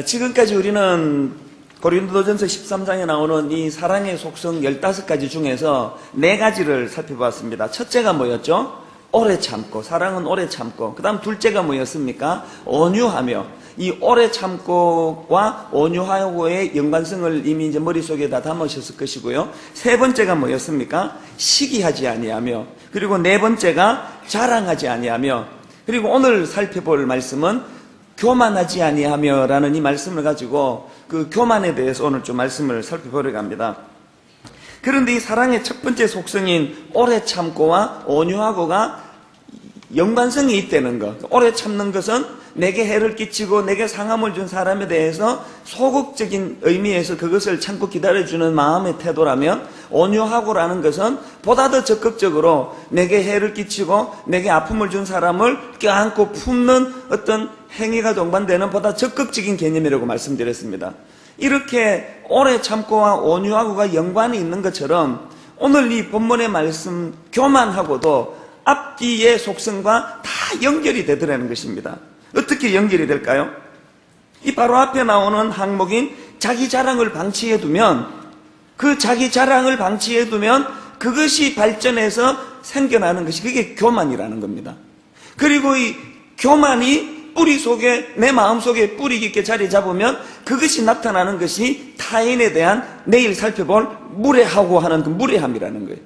지금까지 우리는 고린도전서 13장에 나오는 이 사랑의 속성 15가지 중에서 4가지를 살펴봤습니다. 첫째가 뭐였죠? 오래 참고, 사랑은 오래 참고. 그 다음 둘째가 뭐였습니까? 온유하며. 이 오래 참고와 온유하고의 연관성을 이미 이제 머릿속에 다 담으셨을 것이고요. 세 번째가 뭐였습니까? 시기하지 아니하며. 그리고 네 번째가 자랑하지 아니하며. 그리고 오늘 살펴볼 말씀은 교만하지 아니하며 라는 이 말씀을 가지고 그 교만에 대해서 오늘 좀 말씀을 살펴보려고 합니다. 그런데 이 사랑의 첫 번째 속성인 오래 참고와 온유하고가 연관성이 있다는 것. 오래 참는 것은 내게 해를 끼치고 내게 상함을 준 사람에 대해서 소극적인 의미에서 그것을 참고 기다려주는 마음의 태도라면, 온유하고라는 것은 보다 더 적극적으로 내게 해를 끼치고 내게 아픔을 준 사람을 껴안고 품는 어떤 행위가 동반되는 보다 적극적인 개념이라고 말씀드렸습니다. 이렇게 오래 참고와 온유하고가 연관이 있는 것처럼 오늘 이 본문의 말씀 교만하고도 앞뒤의 속성과 다 연결이 되더라는 것입니다. 어떻게 연결이 될까요? 이 바로 앞에 나오는 항목인 자기 자랑을 방치해두면, 그 자기 자랑을 방치해두면 그것이 발전해서 생겨나는 것이 그게 교만이라는 겁니다. 그리고 이 교만이 뿌리 속에, 내 마음 속에 뿌리 깊게 자리 잡으면 그것이 나타나는 것이 타인에 대한 내일 살펴볼 무례하고 하는 그 무례함이라는 거예요.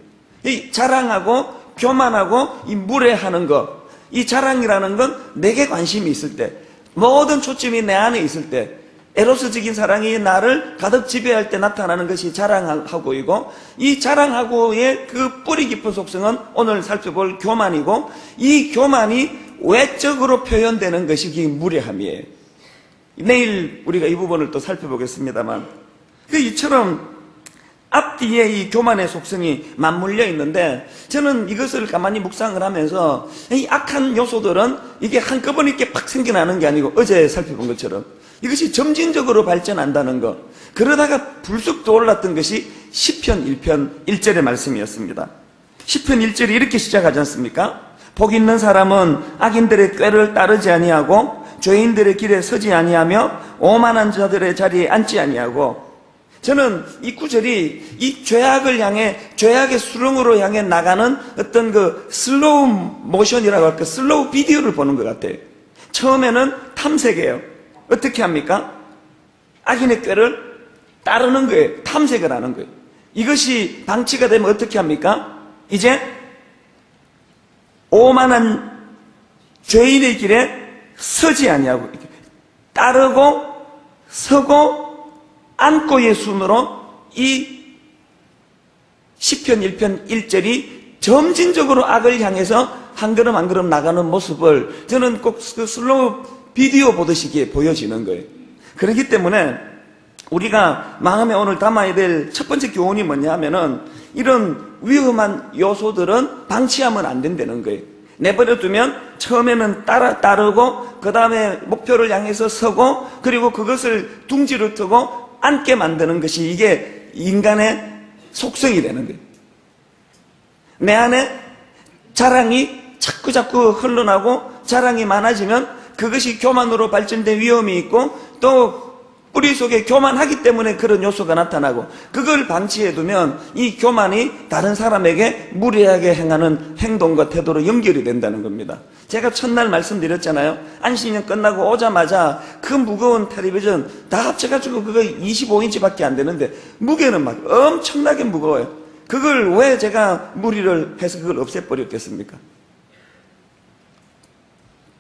이 자랑하고 교만하고 이 무례하는 것, 이 자랑이라는 건 내게 관심이 있을 때, 모든 초점이 내 안에 있을 때, 에로스적인 사랑이 나를 가득 지배할 때 나타나는 것이 자랑하고이고, 이 자랑하고의 그 뿌리 깊은 속성은 오늘 살펴볼 교만이고, 이 교만이 외적으로 표현되는 것이 그 무례함이에요. 내일 우리가 이 부분을 또 살펴보겠습니다만, 이처럼 앞뒤에 이 교만의 속성이 맞물려 있는데, 저는 이것을 가만히 묵상을 하면서 이 악한 요소들은 이게 한꺼번에 이렇게 팍 생겨나는 게 아니고 어제 살펴본 것처럼 이것이 점진적으로 발전한다는 것, 그러다가 불쑥 떠올랐던 것이 시편 1편 1절의 말씀이었습니다. 시편 1절이 이렇게 시작하지 않습니까? 복 있는 사람은 악인들의 꾀를 따르지 아니하고 죄인들의 길에 서지 아니하며 오만한 자들의 자리에 앉지 아니하고. 저는 이 구절이 이 죄악을 향해, 죄악의 수렁으로 향해 나가는 어떤 그 슬로우 모션이라고 할까, 슬로우 비디오를 보는 것 같아요. 처음에는 탐색이에요. 어떻게 합니까? 악인의 꾀를 따르는 거예요. 탐색을 하는 거예요. 이것이 방치가 되면 어떻게 합니까? 이제 오만한 죄인의 길에 서지 아니하고, 따르고 서고 안고의 순으로 이 시편 1편 1절이 점진적으로 악을 향해서 한 걸음 한 걸음 나가는 모습을 저는 꼭 그 슬로우 비디오 보듯이 보여지는 거예요. 그렇기 때문에 우리가 마음에 오늘 담아야 될 첫 번째 교훈이 뭐냐 하면은, 이런 위험한 요소들은 방치하면 안 된다는 거예요. 내버려두면 처음에는 따르고 그 다음에 목표를 향해서 서고, 그리고 그것을 둥지를 트고 앉게 만드는 것이 이게 인간의 속성이 되는 거예요. 내 안에 자랑이 자꾸 흘러나고 자랑이 많아지면 그것이 교만으로 발전된 위험이 있고, 또 뿌리 속에 교만하기 때문에 그런 요소가 나타나고, 그걸 방치해두면 이 교만이 다른 사람에게 무례하게 행하는 행동과 태도로 연결이 된다는 겁니다. 제가 첫날 말씀드렸잖아요. 안식년 끝나고 오자마자 그 무거운 텔레비전 다 합쳐가지고 그거 25인치밖에 안 되는데 무게는 막 엄청나게 무거워요. 그걸 왜 제가 무리를 해서 그걸 없애버렸겠습니까?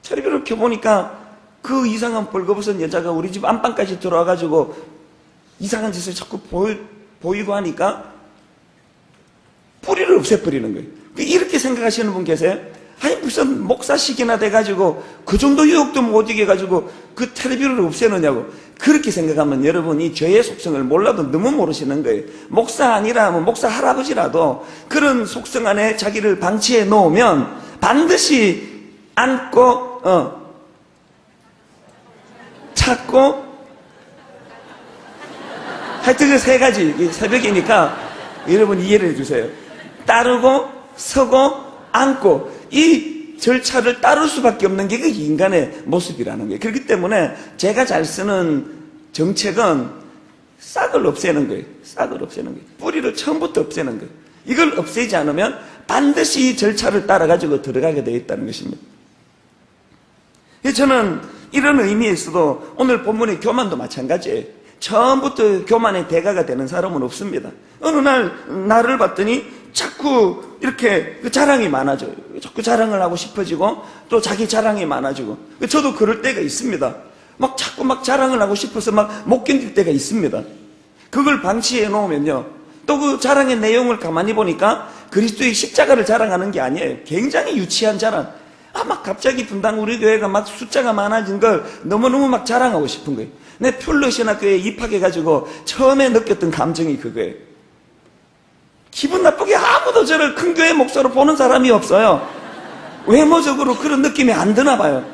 텔레비전을 켜보니까 그 이상한 벌거벗은 여자가 우리 집 안방까지 들어와가지고 이상한 짓을 자꾸 보이고 하니까 뿌리를 없애버리는 거예요. 이렇게 생각하시는 분 계세요? 아니 무슨 목사식이나 돼가지고 그 정도 유혹도 못 이겨가지고 그 텔레비전을 없애느냐고. 그렇게 생각하면 여러분 이 죄의 속성을 몰라도 너무 모르시는 거예요. 목사 아니라 뭐 목사 할아버지라도 그런 속성 안에 자기를 방치해 놓으면 반드시 안고 찾고, 하여튼 그 세 가지, 새벽이니까 여러분 이해를 해주세요. 따르고 서고 앉고, 이 절차를 따를 수밖에 없는 게 그 인간의 모습이라는 거예요. 그렇기 때문에 제가 잘 쓰는 정책은 싹을 없애는 거예요. 싹을 없애는 거예요. 뿌리를 처음부터 없애는 거예요. 이걸 없애지 않으면 반드시 절차를 따라가지고 들어가게 되어 있다는 것입니다. 저는 이런 의미에서도 오늘 본문의 교만도 마찬가지예요. 처음부터 교만의 대가가 되는 사람은 없습니다. 어느 날 나를 봤더니 자꾸 이렇게 자랑이 많아져요. 자꾸 자랑을 하고 싶어지고 또 자기 자랑이 많아지고, 저도 그럴 때가 있습니다. 자꾸 자랑을 하고 싶어서 못 견딜 때가 있습니다. 그걸 방치해 놓으면요, 또 그 자랑의 내용을 가만히 보니까 그리스도의 십자가를 자랑하는 게 아니에요. 굉장히 유치한 자랑. 갑자기 분당 우리 교회가 숫자가 많아진 걸 너무너무 자랑하고 싶은 거예요. 내 퓰럿신학교에 입학해가지고 처음에 느꼈던 감정이 그거예요. 기분 나쁘게 아무도 저를 큰 교회 목사로 보는 사람이 없어요. 외모적으로 그런 느낌이 안 드나 봐요.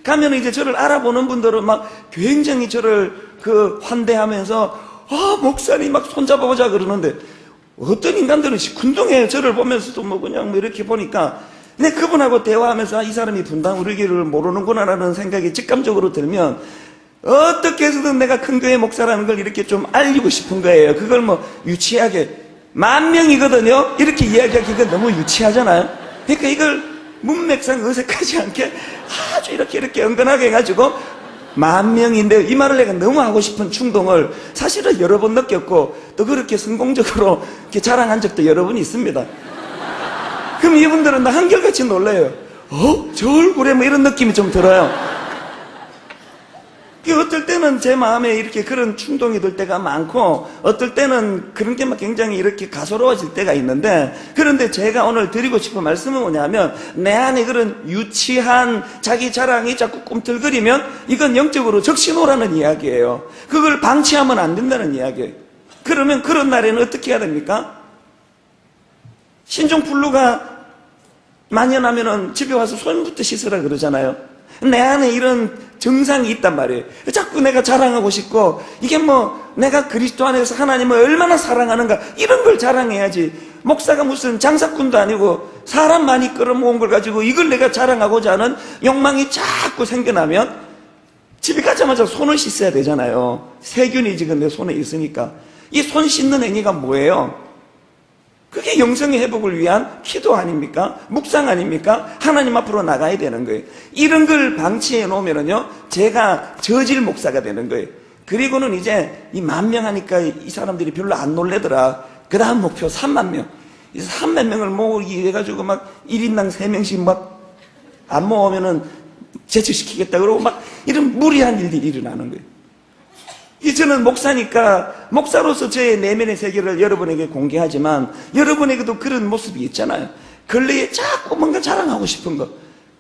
가면 이제 저를 알아보는 분들은 굉장히 저를 환대하면서 목사님 손잡아보자 그러는데, 어떤 인간들은 시큰둥해요. 저를 보면서도 그냥 이렇게 보니까, 근데 그분하고 대화하면서 이 사람이 분당 우리 교회를 모르는구나라는 생각이 직감적으로 들면 어떻게 해서든 내가 큰 교회 목사라는 걸 이렇게 좀 알리고 싶은 거예요. 그걸 유치하게 10,000명이거든요 이렇게 이야기하기가 너무 유치하잖아요. 그러니까 이걸 문맥상 어색하지 않게 아주 이렇게 은근하게 해가지고 10,000명인데, 이 말을 내가 너무 하고 싶은 충동을 사실은 여러 번 느꼈고 또 그렇게 성공적으로 이렇게 자랑한 적도 여러 번 있습니다. 그럼 이분들은 나 한결같이 놀라요. 저 얼굴에 이런 느낌이 좀 들어요. 어떨 때는 제 마음에 이렇게 그런 충동이 들 때가 많고, 어떨 때는 그런 게 굉장히 이렇게 가소로워질 때가 있는데, 그런데 제가 오늘 드리고 싶은 말씀은 뭐냐면, 내 안에 그런 유치한 자기 자랑이 자꾸 꿈틀거리면 이건 영적으로 적신호라는 이야기예요. 그걸 방치하면 안 된다는 이야기예요. 그러면 그런 날에는 어떻게 해야 됩니까? 신종플루가 만연하면은 집에 와서 손부터 씻으라 그러잖아요. 내 안에 이런 정상이 있단 말이에요. 자꾸 내가 자랑하고 싶고, 이게 내가 그리스도 안에서 하나님을 얼마나 사랑하는가, 이런 걸 자랑해야지. 목사가 무슨 장사꾼도 아니고 사람 많이 끌어모은 걸 가지고 이걸 내가 자랑하고자 하는 욕망이 자꾸 생겨나면 집에 가자마자 손을 씻어야 되잖아요. 세균이 지금 내 손에 있으니까. 이 손 씻는 행위가 뭐예요? 그게 영성의 회복을 위한 기도 아닙니까? 묵상 아닙니까? 하나님 앞으로 나가야 되는 거예요. 이런 걸 방치해 놓으면요, 제가 저질 목사가 되는 거예요. 그리고는 이제 이 10,000명 하니까 이 사람들이 별로 안 놀래더라. 그 다음 목표 30,000명. 30,000명을 모으기 해가지고 1인당 3명씩 안 모으면은 제출시키겠다 그러고 이런 무리한 일들이 일어나는 거예요. 저는 목사니까 목사로서 저의 내면의 세계를 여러분에게 공개하지만 여러분에게도 그런 모습이 있잖아요. 근래에 자꾸 뭔가 자랑하고 싶은 거.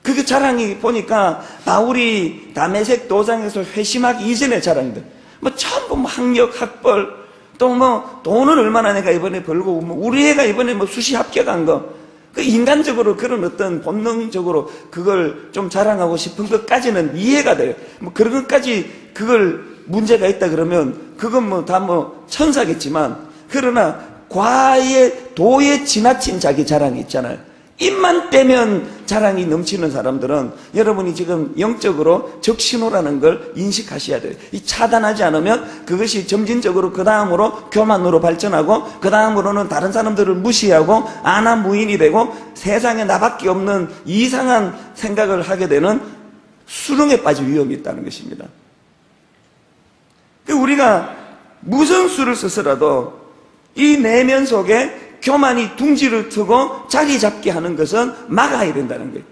그게 자랑이 보니까 바울이 다메섹 도상에서 회심하기 이전의 자랑들. 전부 학력, 학벌, 또 돈을 얼마나 내가 이번에 벌고, 우리 애가 이번에 수시 합격한 거. 그 인간적으로 그런 어떤 본능적으로 그걸 좀 자랑하고 싶은 것까지는 이해가 돼요. 그런 것까지 그걸 문제가 있다 그러면 그건 다 천사겠지만, 그러나 도에 지나친 자기 자랑이 있잖아요. 입만 떼면 자랑이 넘치는 사람들은 여러분이 지금 영적으로 적신호라는 걸 인식하셔야 돼요. 이 차단하지 않으면 그것이 점진적으로 그 다음으로 교만으로 발전하고, 그 다음으로는 다른 사람들을 무시하고 안하무인이 되고 세상에 나밖에 없는 이상한 생각을 하게 되는 수렁에 빠질 위험이 있다는 것입니다. 우리가 무슨 수를 써서라도 이 내면 속에 교만이 둥지를 트고 자리 잡게 하는 것은 막아야 된다는 거예요.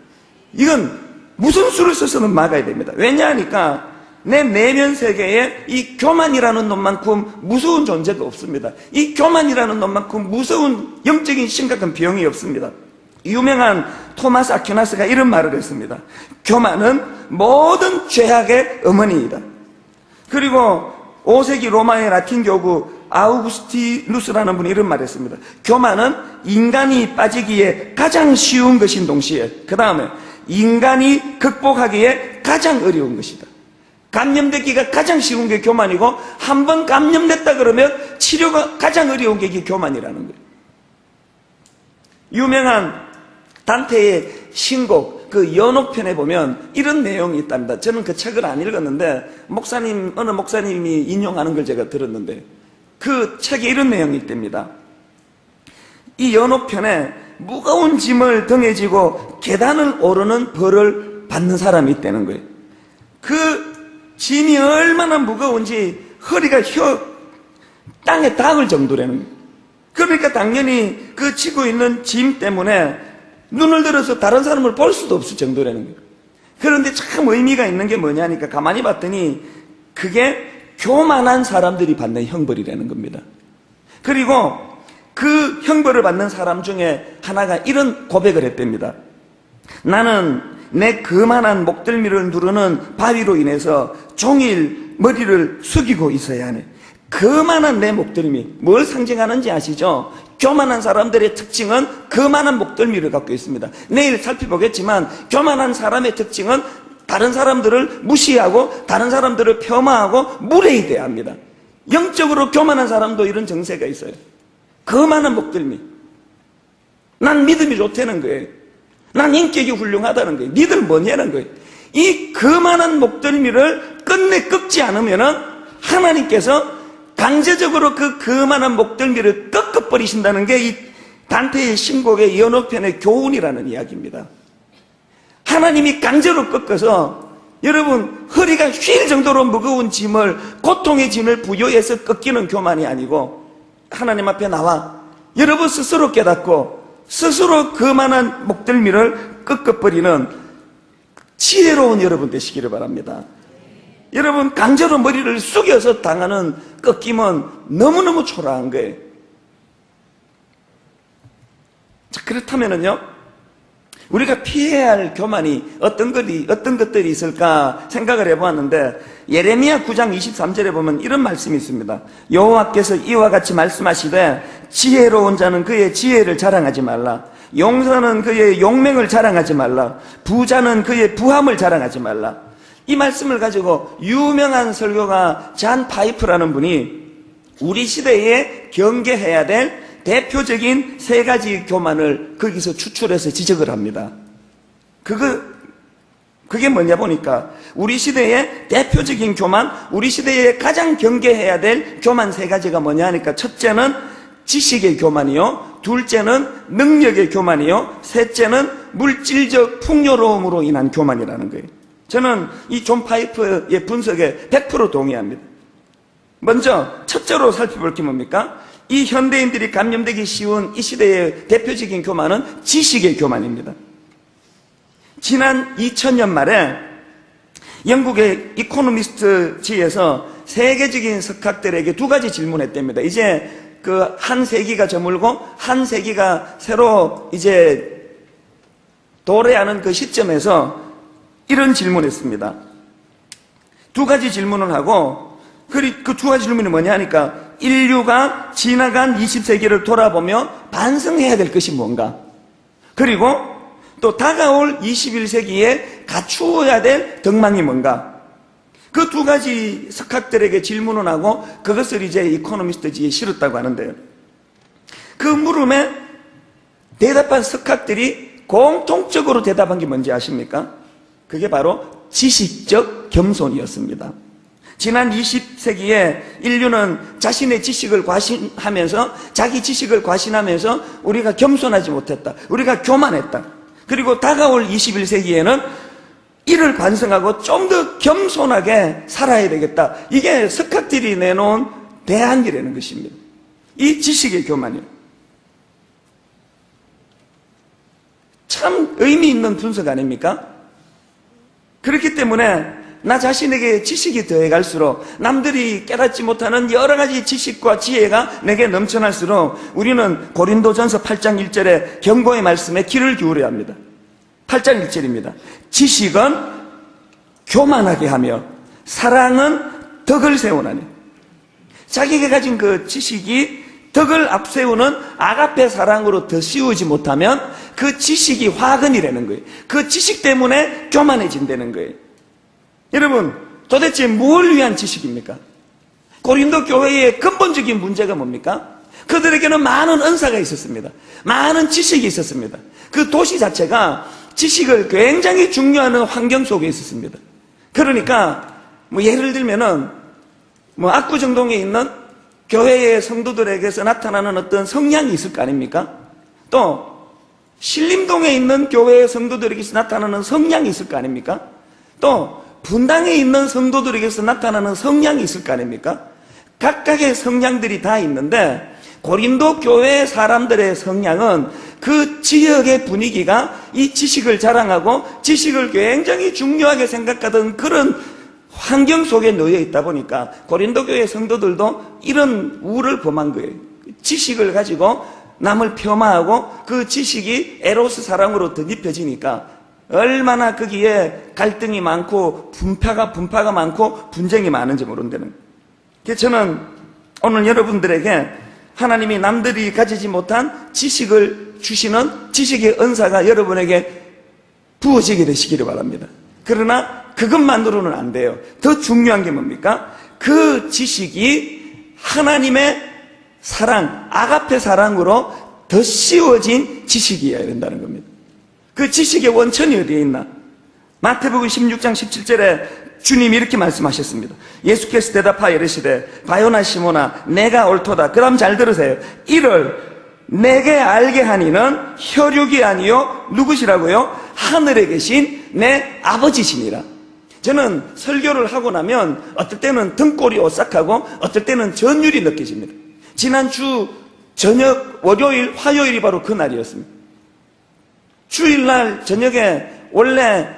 이건 무슨 수를 써서는 막아야 됩니다. 왜냐하니까 내 내면 세계에 이 교만이라는 놈만큼 무서운 존재도 없습니다. 이 교만이라는 놈만큼 무서운 영적인 심각한 병이 없습니다. 유명한 토마스 아퀴나스가 이런 말을 했습니다. 교만은 모든 죄악의 어머니이다. 그리고 5세기 로마의 라틴 교구 아우구스티누스라는 분이 이런 말을 했습니다. 교만은 인간이 빠지기에 가장 쉬운 것인 동시에 그 다음에 인간이 극복하기에 가장 어려운 것이다. 감염되기가 가장 쉬운 게 교만이고, 한번 감염됐다 그러면 치료가 가장 어려운 게 이게 교만이라는 거예요. 유명한 단테의 신곡 그 연옥편에 보면 이런 내용이 있답니다. 저는 그 책을 안 읽었는데 어느 목사님이 인용하는 걸 제가 들었는데 그 책에 이런 내용이 있답니다. 이 연옥편에 무거운 짐을 등에 지고 계단을 오르는 벌을 받는 사람이 있다는 거예요. 그 짐이 얼마나 무거운지 허리가 땅에 닿을 정도라는 거예요. 그러니까 당연히 그 지고 있는 짐 때문에 눈을 들어서 다른 사람을 볼 수도 없을 정도라는 거예요. 그런데 참 의미가 있는 게 뭐냐니까 가만히 봤더니 그게 교만한 사람들이 받는 형벌이라는 겁니다. 그리고 그 형벌을 받는 사람 중에 하나가 이런 고백을 했답니다. 나는 내 그만한 목덜미를 누르는 바위로 인해서 종일 머리를 숙이고 있어야 하네. 그만한 내 목덜미, 뭘 상징하는지 아시죠? 교만한 사람들의 특징은 그만한 목덜미를 갖고 있습니다. 내일 살펴보겠지만 교만한 사람의 특징은 다른 사람들을 무시하고 다른 사람들을 폄하하고 무례히 대합니다. 영적으로 교만한 사람도 이런 정세가 있어요. 그만한 목덜미. 난 믿음이 좋다는 거예요. 난 인격이 훌륭하다는 거예요. 니들 뭐냐는 거예요. 이 그만한 목덜미를 끝내 꺾지 않으면은 하나님께서 강제적으로 그만한 목덜미를 꺾어버리신다는 게 이 단테의 신곡의 연옥편의 교훈이라는 이야기입니다. 하나님이 강제로 꺾어서 여러분 허리가 휠 정도로 무거운 짐을 고통의 짐을 부여해서 꺾이는 교만이 아니고 하나님 앞에 나와 여러분 스스로 깨닫고 스스로 그만한 목덜미를 꺾어버리는 지혜로운 여러분 되시기를 바랍니다. 여러분 강제로 머리를 숙여서 당하는 꺾임은 너무너무 초라한 거예요. 자, 그렇다면은요 우리가 피해야 할 교만이 어떤 것들이 있을까 생각을 해보았는데 예레미야 9장 23절에 보면 이런 말씀이 있습니다. 여호와께서 이와 같이 말씀하시되 지혜로운 자는 그의 지혜를 자랑하지 말라. 용사는 그의 용맹을 자랑하지 말라. 부자는 그의 부함을 자랑하지 말라. 이 말씀을 가지고 유명한 설교가 잔 파이프라는 분이 우리 시대에 경계해야 될 대표적인 세 가지 교만을 거기서 추출해서 지적을 합니다. 그게 뭐냐 보니까 우리 시대의 대표적인 교만, 우리 시대에 가장 경계해야 될 교만 세 가지가 뭐냐 하니까 첫째는 지식의 교만이요, 둘째는 능력의 교만이요, 셋째는 물질적 풍요로움으로 인한 교만이라는 거예요. 저는 이 존 파이프의 분석에 100% 동의합니다. 먼저 첫째로 살펴볼 게 뭡니까? 이 현대인들이 감염되기 쉬운 이 시대의 대표적인 교만은 지식의 교만입니다. 지난 2000년 말에 영국의 이코노미스트지에서 세계적인 석학들에게 두 가지 질문했답니다. 이제 그 한 세기가 저물고 한 세기가 새로 이제 도래하는 그 시점에서 이런 질문했습니다. 두 가지 질문을 하고 그 두 가지 질문이 뭐냐 하니까 인류가 지나간 20세기를 돌아보며 반성해야 될 것이 뭔가, 그리고 또 다가올 21세기에 갖추어야 될 덕망이 뭔가, 그 두 가지 석학들에게 질문을 하고 그것을 이제 이코노미스트지에 실었다고 하는데요. 그 물음에 대답한 석학들이 공통적으로 대답한 게 뭔지 아십니까? 그게 바로 지식적 겸손이었습니다. 지난 20세기에 인류는 자신의 지식을 과신하면서 자기 지식을 과신하면서 우리가 겸손하지 못했다. 우리가 교만했다. 그리고 다가올 21세기에는 이를 반성하고 좀 더 겸손하게 살아야 되겠다. 이게 석학들이 내놓은 대안이라는 것입니다. 이 지식의 교만이에요. 참 의미 있는 분석 아닙니까? 그렇기 때문에 나 자신에게 지식이 더해갈수록 남들이 깨닫지 못하는 여러 가지 지식과 지혜가 내게 넘쳐날수록 우리는 고린도전서 8장 1절의 경고의 말씀에 귀를 기울여야 합니다. 8장 1절입니다. 지식은 교만하게 하며 사랑은 덕을 세우나니. 자기가 가진 그 지식이 덕을 앞세우는 아가페 사랑으로 더 씌우지 못하면 그 지식이 화근이라는 거예요. 그 지식 때문에 교만해진다는 거예요. 여러분, 도대체 뭘 위한 지식입니까? 고린도 교회의 근본적인 문제가 뭡니까? 그들에게는 많은 은사가 있었습니다. 많은 지식이 있었습니다. 그 도시 자체가 지식을 굉장히 중요하는 환경 속에 있었습니다. 그러니까 예를 들면은 압구정동에 있는 교회의 성도들에게서 나타나는 어떤 성향이 있을 거 아닙니까? 또 신림동에 있는 교회의 성도들에게서 나타나는 성향이 있을 거 아닙니까? 또 분당에 있는 성도들에게서 나타나는 성향이 있을 거 아닙니까? 각각의 성향들이 다 있는데 고린도 교회 사람들의 성향은 그 지역의 분위기가 이 지식을 자랑하고 지식을 굉장히 중요하게 생각하던 그런 환경 속에 놓여 있다 보니까 고린도 교회 성도들도 이런 우를 범한 거예요. 지식을 가지고 남을 폄하하고 그 지식이 에로스 사랑으로 덧입혀지니까 얼마나 거기에 갈등이 많고 분파가 많고 분쟁이 많은지 모른다는. 그래서 저는 오늘 여러분들에게 하나님이 남들이 가지지 못한 지식을 주시는 지식의 은사가 여러분에게 부어지게 되시기를 바랍니다. 그러나 그것만으로는 안 돼요. 더 중요한 게 뭡니까? 그 지식이 하나님의 사랑, 아가페 사랑으로 더 씌워진 지식이어야 된다는 겁니다. 그 지식의 원천이 어디에 있나? 마태복음 16장 17절에 주님이 이렇게 말씀하셨습니다. 예수께서 대답하여 이르시되 바요나 시모나 내가 옳도다. 그 다음 잘 들으세요. 이를 내게 알게 하니는 혈육이 아니요 누구시라고요? 하늘에 계신 내 아버지시니라. 저는 설교를 하고 나면 어떨 때는 등골이 오싹하고 어떨 때는 전율이 느껴집니다. 지난주 저녁 월요일 화요일이 바로 그 날이었습니다. 주일날 저녁에 원래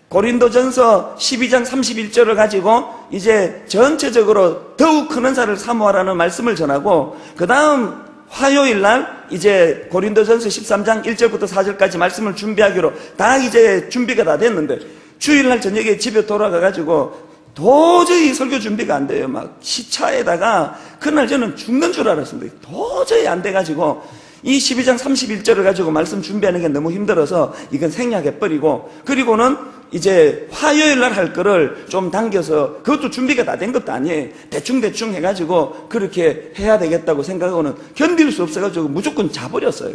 고린도전서 12장 31절을 가지고 이제 전체적으로 더욱 큰 은사를 사모하라는 말씀을 전하고 그 다음 화요일날 이제 고린도전서 13장 1절부터 4절까지 말씀을 준비하기로 다 이제 준비가 다 됐는데 주일날 저녁에 집에 돌아가가지고 도저히 설교 준비가 안 돼요. 막 시차에다가 그날 저는 죽는 줄 알았습니다. 도저히 안 돼가지고 이 12장 31절을 가지고 말씀 준비하는 게 너무 힘들어서 이건 생략해버리고 그리고는 이제 화요일날 할 거를 좀 당겨서 그것도 준비가 다 된 것도 아니에요. 대충 해가지고 그렇게 해야 되겠다고 생각하고는 견딜 수 없어가지고 무조건 자버렸어요.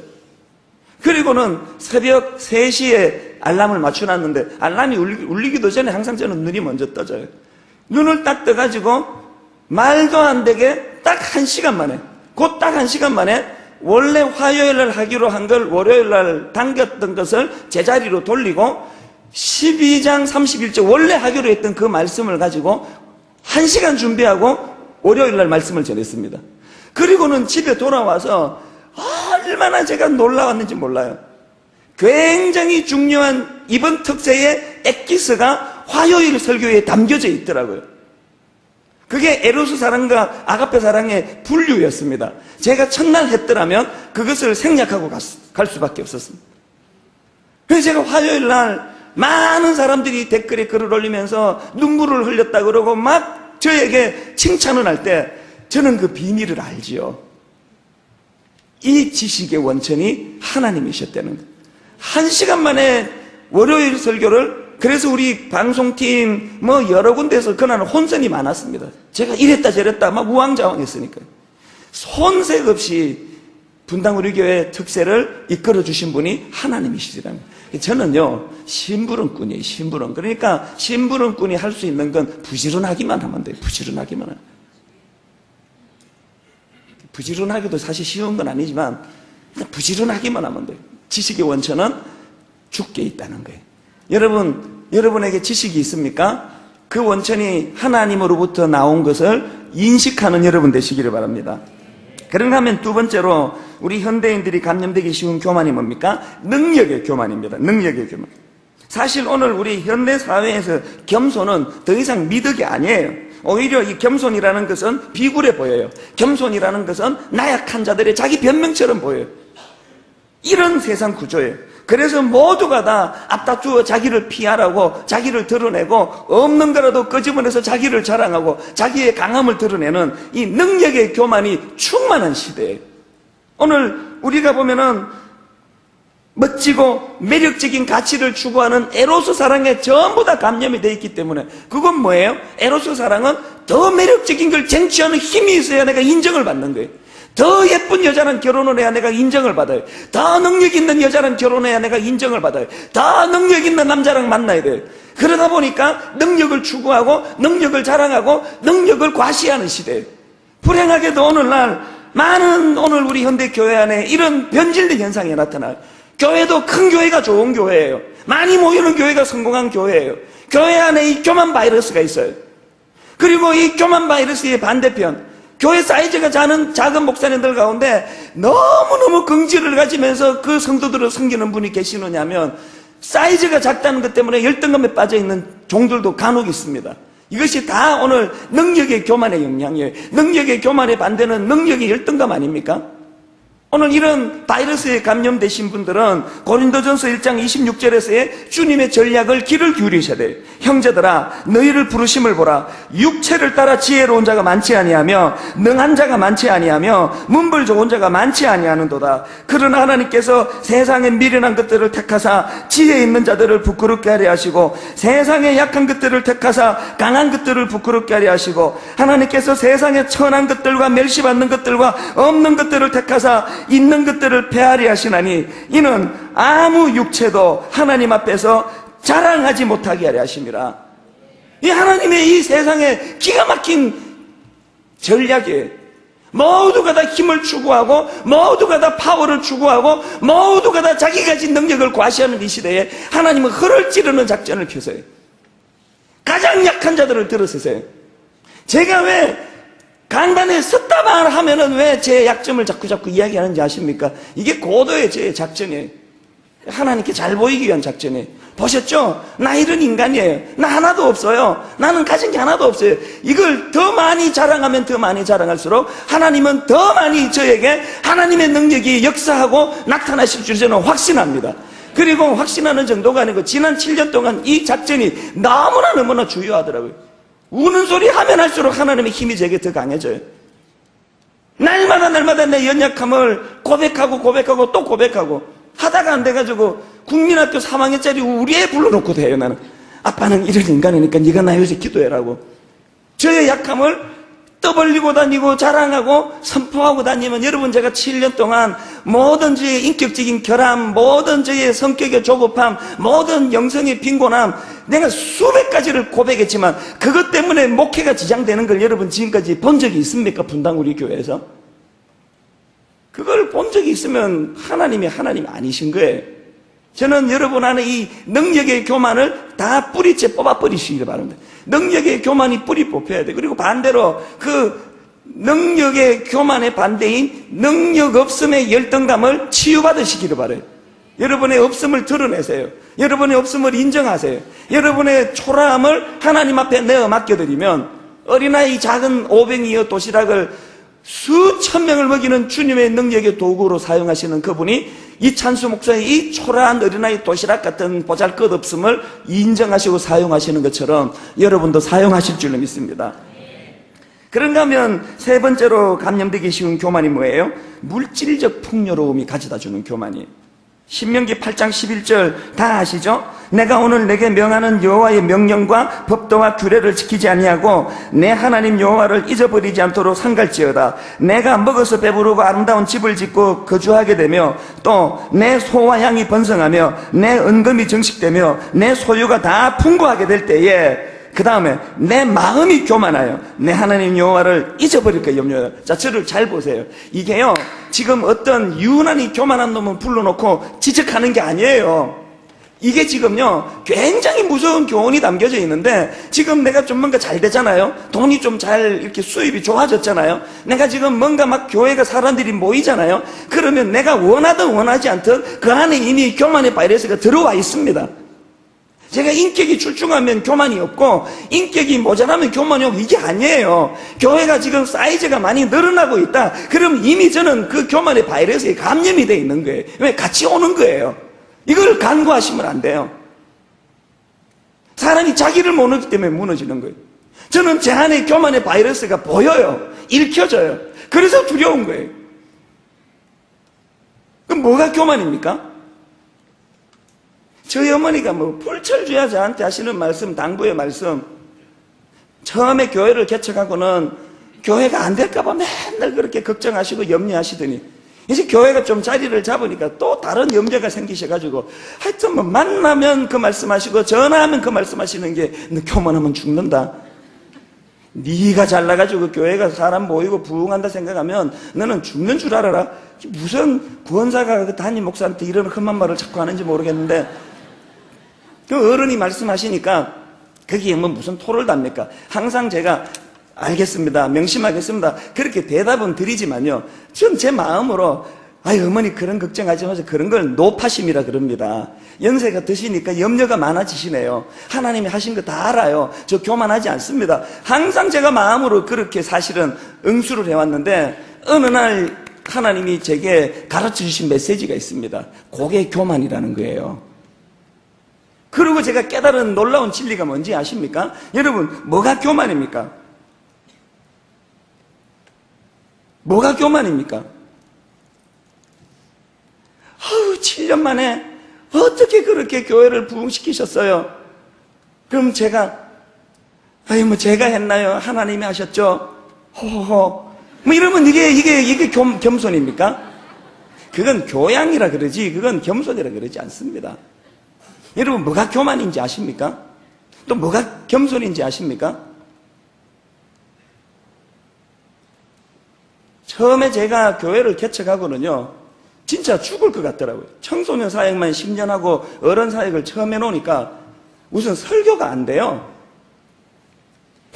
그리고는 새벽 3시에 알람을 맞춰놨는데 알람이 울리기도 전에 항상 저는 눈이 먼저 떠져요. 눈을 딱 떠가지고 말도 안 되게 딱 1시간 만에 곧 딱 1시간 만에 원래 화요일날 하기로 한 걸 월요일날 당겼던 것을 제자리로 돌리고 12장 31절 원래 하기로 했던 그 말씀을 가지고 1시간 준비하고 월요일날 말씀을 전했습니다. 그리고는 집에 돌아와서 얼마나 제가 놀라웠는지 몰라요. 굉장히 중요한 이번 특세의 엑기스가 화요일 설교에 담겨져 있더라고요. 그게 에로스 사랑과 아가페 사랑의 분류였습니다. 제가 첫날 했더라면 그것을 생략하고 갈 수밖에 없었습니다. 그래서 제가 화요일 날 많은 사람들이 댓글에 글을 올리면서 눈물을 흘렸다 그러고 막 저에게 칭찬을 할 때 저는 그 비밀을 알지요. 이 지식의 원천이 하나님이셨다는 거예요. 1시간 만에 월요일 설교를 그래서 우리 방송팀 여러 군데에서 그날은 혼선이 많았습니다. 제가 이랬다 저랬다 막 우왕좌왕했으니까요. 손색 없이 분당 우리 교회 특세를 이끌어 주신 분이 하나님이시라는 거예요. 저는요 심부름꾼이에요. 심부름. 그러니까 심부름꾼이 할 수 있는 건 부지런하기만 하면 돼요. 부지런하기만 하면. 부지런하기도 사실 쉬운 건 아니지만 그냥 부지런하기만 하면 돼요. 지식의 원천은 주께 있다는 거예요. 여러분에게 지식이 있습니까? 그 원천이 하나님으로부터 나온 것을 인식하는 여러분 되시기를 바랍니다. 그런가 하면 두 번째로 우리 현대인들이 감염되기 쉬운 교만이 뭡니까? 능력의 교만입니다. 능력의 교만. 사실 오늘 우리 현대 사회에서 겸손은 더 이상 미덕이 아니에요. 오히려 이 겸손이라는 것은 비굴해 보여요. 겸손이라는 것은 나약한 자들의 자기 변명처럼 보여요. 이런 세상 구조예요. 그래서 모두가 다 앞다투어 자기를 피하라고 자기를 드러내고 없는 거라도 끄집어내서 자기를 자랑하고 자기의 강함을 드러내는 이 능력의 교만이 충만한 시대예요. 오늘 우리가 보면은 멋지고 매력적인 가치를 추구하는 에로스 사랑에 전부 다 감염이 되어 있기 때문에 그건 뭐예요? 에로스 사랑은 더 매력적인 걸 쟁취하는 힘이 있어야 내가 인정을 받는 거예요. 더 예쁜 여자랑 결혼을 해야 내가 인정을 받아요. 더 능력 있는 여자랑 결혼해야 내가 인정을 받아요. 더 능력 있는 남자랑 만나야 돼요. 그러다 보니까 능력을 추구하고 능력을 자랑하고 능력을 과시하는 시대예요. 불행하게도 오늘날 많은 오늘 우리 현대교회 안에 이런 변질된 현상이 나타나요. 교회도 큰 교회가 좋은 교회예요. 많이 모이는 교회가 성공한 교회예요. 교회 안에 이 교만 바이러스가 있어요. 그리고 이 교만 바이러스의 반대편, 교회 사이즈가 작은 목사님들 가운데 너무너무 긍지를 가지면서 그 성도들을 섬기는 분이 계시느냐 하면 사이즈가 작다는 것 때문에 열등감에 빠져있는 종들도 간혹 있습니다. 이것이 다 오늘 능력의 교만의 영향이에요. 능력의 교만의 반대는 능력의 열등감 아닙니까? 오늘 이런 바이러스에 감염되신 분들은 고린도전서 1장 26절에서의 주님의 전략을 귀를 기울이셔야 돼요. 형제들아, 너희를 부르심을 보라. 육체를 따라 지혜로운 자가 많지 아니하며 능한 자가 많지 아니하며 문벌 좋은 자가 많지 아니하는도다. 그러나 하나님께서 세상의 미련한 것들을 택하사 지혜 있는 자들을 부끄럽게 하려 하시고 세상의 약한 것들을 택하사 강한 것들을 부끄럽게 하려 하시고 하나님께서 세상의 천한 것들과 멸시받는 것들과 없는 것들을 택하사 있는 것들을 폐하리 하시나니 이는 아무 육체도 하나님 앞에서 자랑하지 못하게 하려 하심이라. 이 하나님의 이 세상에 기가 막힌 전략이에요. 모두가 다 힘을 추구하고 모두가 다 파워를 추구하고 모두가 다 자기 가진 능력을 과시하는 이 시대에 하나님은 허를 찌르는 작전을 펴세요. 가장 약한 자들을 들어서세요. 제가 왜 강단에 섰다만 하면은 왜 제 약점을 자꾸 이야기하는지 아십니까? 이게 고도의 제 작전이에요. 하나님께 잘 보이기 위한 작전이에요. 보셨죠? 나 이런 인간이에요. 나 하나도 없어요. 나는 가진 게 하나도 없어요. 이걸 더 많이 자랑하면 더 많이 자랑할수록 하나님은 더 많이 저에게 하나님의 능력이 역사하고 나타나실 줄 저는 확신합니다. 그리고 확신하는 정도가 아니고 지난 7년 동안 이 작전이 너무나 중요하더라고요. 우는 소리 하면 할수록 하나님의 힘이 제게 더 강해져요. 날마다 내 연약함을 고백하고 또 고백하고 하다가 안 돼가지고 국민학교 3학년짜리 우리 애 불러놓고도 해요. 나는 아빠는 이런 인간이니까 네가 나 위해서 기도해라고. 저의 약함을 떠벌리고 다니고 자랑하고 선포하고 다니면 여러분, 제가 7년 동안 모든 저의 인격적인 결함, 모든 저의 성격의 조급함, 모든 영성의 빈곤함, 내가 수백 가지를 고백했지만 그것 때문에 목회가 지장되는 걸 여러분 지금까지 본 적이 있습니까? 분당 우리 교회에서 그걸 본 적이 있으면 하나님 아니신 거예요. 저는 여러분 안에 이 능력의 교만을 다 뿌리째 뽑아버리시길 바랍니다. 능력의 교만이 뿌리 뽑혀야 돼. 그리고 반대로 그 능력의 교만의 반대인 능력 없음의 열등감을 치유받으시기를 바라요. 여러분의 없음을 드러내세요. 여러분의 없음을 인정하세요. 여러분의 초라함을 하나님 앞에 내어 맡겨드리면 어린아이 작은 오병이어 도시락을 수천 명을 먹이는 주님의 능력의 도구로 사용하시는 그분이 이찬수 목사의 이 초라한 어린아이 도시락 같은 보잘것없음을 인정하시고 사용하시는 것처럼 여러분도 사용하실 줄로 믿습니다. 그런가 하면 세 번째로 감염되기 쉬운 교만이 뭐예요? 물질적 풍요로움이 가져다주는 교만이에요. 신명기 8장 11절 다 아시죠? 내가 오늘 내게 명하는 여호와의 명령과 법도와 규례를 지키지 아니하고 내 하나님 여호와를 잊어버리지 않도록 삼갈지어다. 내가 먹어서 배부르고 아름다운 집을 짓고 거주하게 되며 또 내 소와 양이 번성하며 내 은금이 정식되며 내 소유가 다 풍부하게 될 때에 그 다음에 내 마음이 교만하여 내 하나님 여호와를 잊어버릴까 염려하다. 자, 저를 잘 보세요. 이게요, 지금 어떤 유난히 교만한 놈을 불러놓고 지적하는 게 아니에요. 이게 지금요 굉장히 무서운 교훈이 담겨져 있는데, 지금 내가 좀 뭔가 잘 되잖아요. 돈이 좀 잘 이렇게 수입이 좋아졌잖아요. 내가 지금 뭔가 막 교회가 사람들이 모이잖아요. 그러면 내가 원하든 원하지 않든 그 안에 이미 교만의 바이러스가 들어와 있습니다. 제가 인격이 출중하면 교만이 없고 인격이 모자라면 교만이 없고 이게 아니에요. 교회가 지금 사이즈가 많이 늘어나고 있다. 그럼 이미 저는 그 교만의 바이러스에 감염이 되어 있는 거예요. 왜? 같이 오는 거예요. 이걸 간과하시면 안 돼요. 사람이 자기를 모르기 때문에 무너지는 거예요. 저는 제 안에 교만의 바이러스가 보여요. 읽혀져요. 그래서 두려운 거예요. 그럼 뭐가 교만입니까? 저희 어머니가 불철주야 저한테 하시는 말씀, 당부의 말씀, 처음에 교회를 개척하고는 교회가 안 될까봐 맨날 그렇게 걱정하시고 염려하시더니 이제 교회가 좀 자리를 잡으니까 또 다른 염려가 생기셔가지고 하여튼 뭐 만나면 그 말씀하시고 전화하면 그 말씀하시는 게 너 교만하면 죽는다. 네가 잘나가지고 교회가 사람 모이고 부흥한다 생각하면 너는 죽는 줄 알아라. 무슨 구원자가 그 담임 목사한테 이런 험한 말을 자꾸 하는지 모르겠는데 그 어른이 말씀하시니까 거기에 뭐 무슨 토를 답니까? 항상 제가 알겠습니다. 명심하겠습니다. 그렇게 대답은 드리지만요. 전 제 마음으로 아유 어머니 그런 걱정하지 마세요. 그런 걸 노파심이라 그럽니다. 연세가 드시니까 염려가 많아지시네요. 하나님이 하신 거 다 알아요. 저 교만하지 않습니다. 항상 제가 마음으로 그렇게 사실은 응수를 해왔는데 어느 날 하나님이 제게 가르쳐 주신 메시지가 있습니다. 그게 교만이라는 거예요. 그리고 제가 깨달은 놀라운 진리가 뭔지 아십니까? 여러분 뭐가 교만입니까? 뭐가 교만입니까? 7년 만에 어떻게 그렇게 교회를 부흥시키셨어요? 그럼 제가 제가 했나요? 하나님이 하셨죠? 호호호. 뭐 이러면 이게 겸손입니까? 그건 교양이라 그러지, 그건 겸손이라 그러지 않습니다. 여러분, 뭐가 교만인지 아십니까? 또 뭐가 겸손인지 아십니까? 처음에 제가 교회를 개척하고는요, 진짜 죽을 것 같더라고요. 청소년 사역만 10년 하고 어른 사역을 처음 해놓으니까 우선 설교가 안 돼요.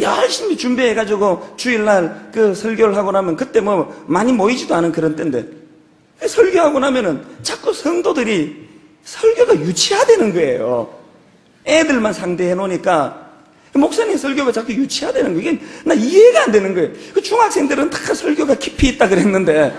열심히 준비해가지고 주일날 그 설교를 하고 나면 그때 뭐 많이 모이지도 않은 그런 때인데 설교하고 나면은 자꾸 성도들이 설교가 유치하다는 거예요. 애들만 상대해 놓으니까 목사님 설교가 자꾸 유치하다는 거예요. 이게 나 이해가 안 되는 거예요. 그 중학생들은 다 설교가 깊이 있다 그랬는데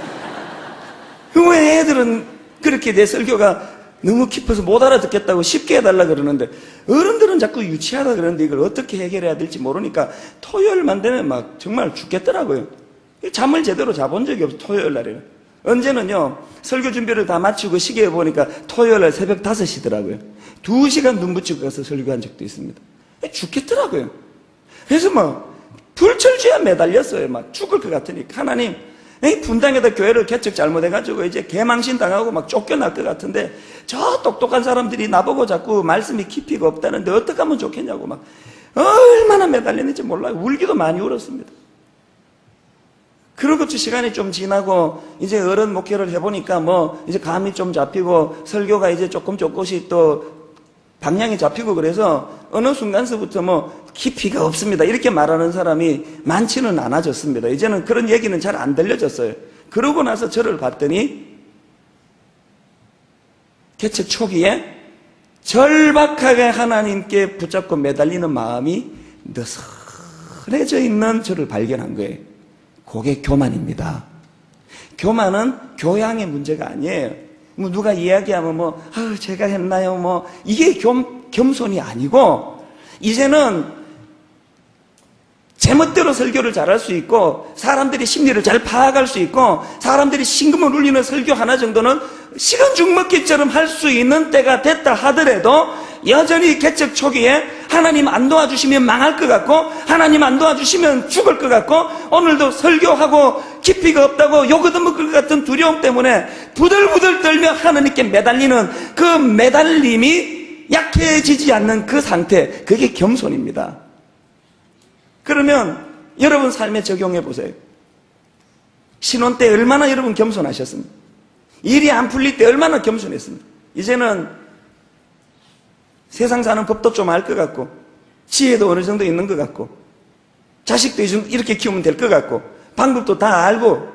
왜 애들은 그렇게 내 설교가 너무 깊어서 못 알아듣겠다고 쉽게 해달라 그러는데 어른들은 자꾸 유치하다 그러는데 이걸 어떻게 해결해야 될지 모르니까 토요일만 되면 막 정말 죽겠더라고요. 잠을 제대로 자본 적이 없어. 토요일 날에는 언제는요 설교 준비를 다 마치고 시계에 보니까 토요일 날 새벽 5시더라고요 2시간 눈 붙이고 가서 설교한 적도 있습니다. 죽겠더라고요. 그래서 막 불철주야 매달렸어요. 막 죽을 것 같으니까 하나님 분당에다 교회를 개척 잘못해가지고 이제 개망신 당하고 막 쫓겨날 것 같은데 저 똑똑한 사람들이 나보고 자꾸 말씀이 깊이가 없다는데 어떻게 하면 좋겠냐고 막 얼마나 매달렸는지 몰라요. 울기도 많이 울었습니다. 그러고도 시간이 좀 지나고 이제 어른 목회를 해보니까 뭐 이제 감이 좀 잡히고 설교가 이제 조금씩 또 방향이 잡히고 그래서 어느 순간서부터 뭐 깊이가 없습니다 이렇게 말하는 사람이 많지는 않아졌습니다. 이제는 그런 얘기는 잘 안 들려졌어요. 그러고 나서 저를 봤더니 개척 초기에 절박하게 하나님께 붙잡고 매달리는 마음이 느슨해져 있는 저를 발견한 거예요. 그게 교만입니다. 교만은 교양의 문제가 아니에요. 뭐 누가 이야기하면 제가 했나요? 이게 겸손이 아니고 이제는 제멋대로 설교를 잘할 수 있고 사람들이 심리를 잘 파악할 수 있고 사람들이 심금을 울리는 설교 하나 정도는 식은 죽 먹기처럼 할 수 있는 때가 됐다 하더라도 여전히 개척 초기에 하나님 안 도와주시면 망할 것 같고 하나님 안 도와주시면 죽을 것 같고 오늘도 설교하고 깊이가 없다고 욕 얻어먹을 것 같은 두려움 때문에 부들부들 떨며 하나님께 매달리는 그 매달림이 약해지지 않는 그 상태, 그게 겸손입니다. 그러면 여러분 삶에 적용해 보세요. 신혼 때 얼마나 여러분 겸손하셨습니까? 일이 안 풀릴 때 얼마나 겸손했습니까? 이제는 세상 사는 법도 좀 알 것 같고 지혜도 어느 정도 있는 것 같고 자식도 이렇게 키우면 될 것 같고 방법도 다 알고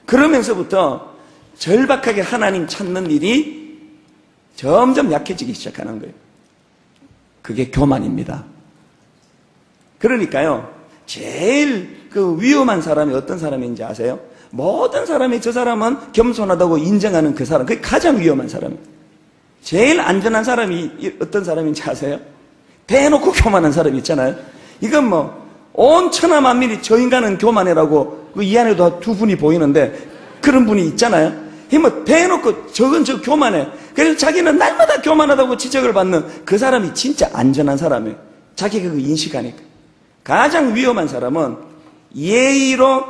그러면서부터 절박하게 하나님 찾는 일이 점점 약해지기 시작하는 거예요. 그게 교만입니다. 그러니까요 제일 그 위험한 사람이 어떤 사람인지 아세요? 모든 사람이 저 사람은 겸손하다고 인정하는 그 사람, 그게 가장 위험한 사람이에요. 제일 안전한 사람이 어떤 사람인지 아세요? 대놓고 교만한 사람이 있잖아요. 이건 온 천하 만민이 저 인간은 교만해라고 이 안에도 두 분이 보이는데 그런 분이 있잖아요. 대놓고 저건 저 교만해. 그래서 자기는 날마다 교만하다고 지적을 받는 그 사람이 진짜 안전한 사람이에요. 자기가 그 인식하니까. 가장 위험한 사람은 예의로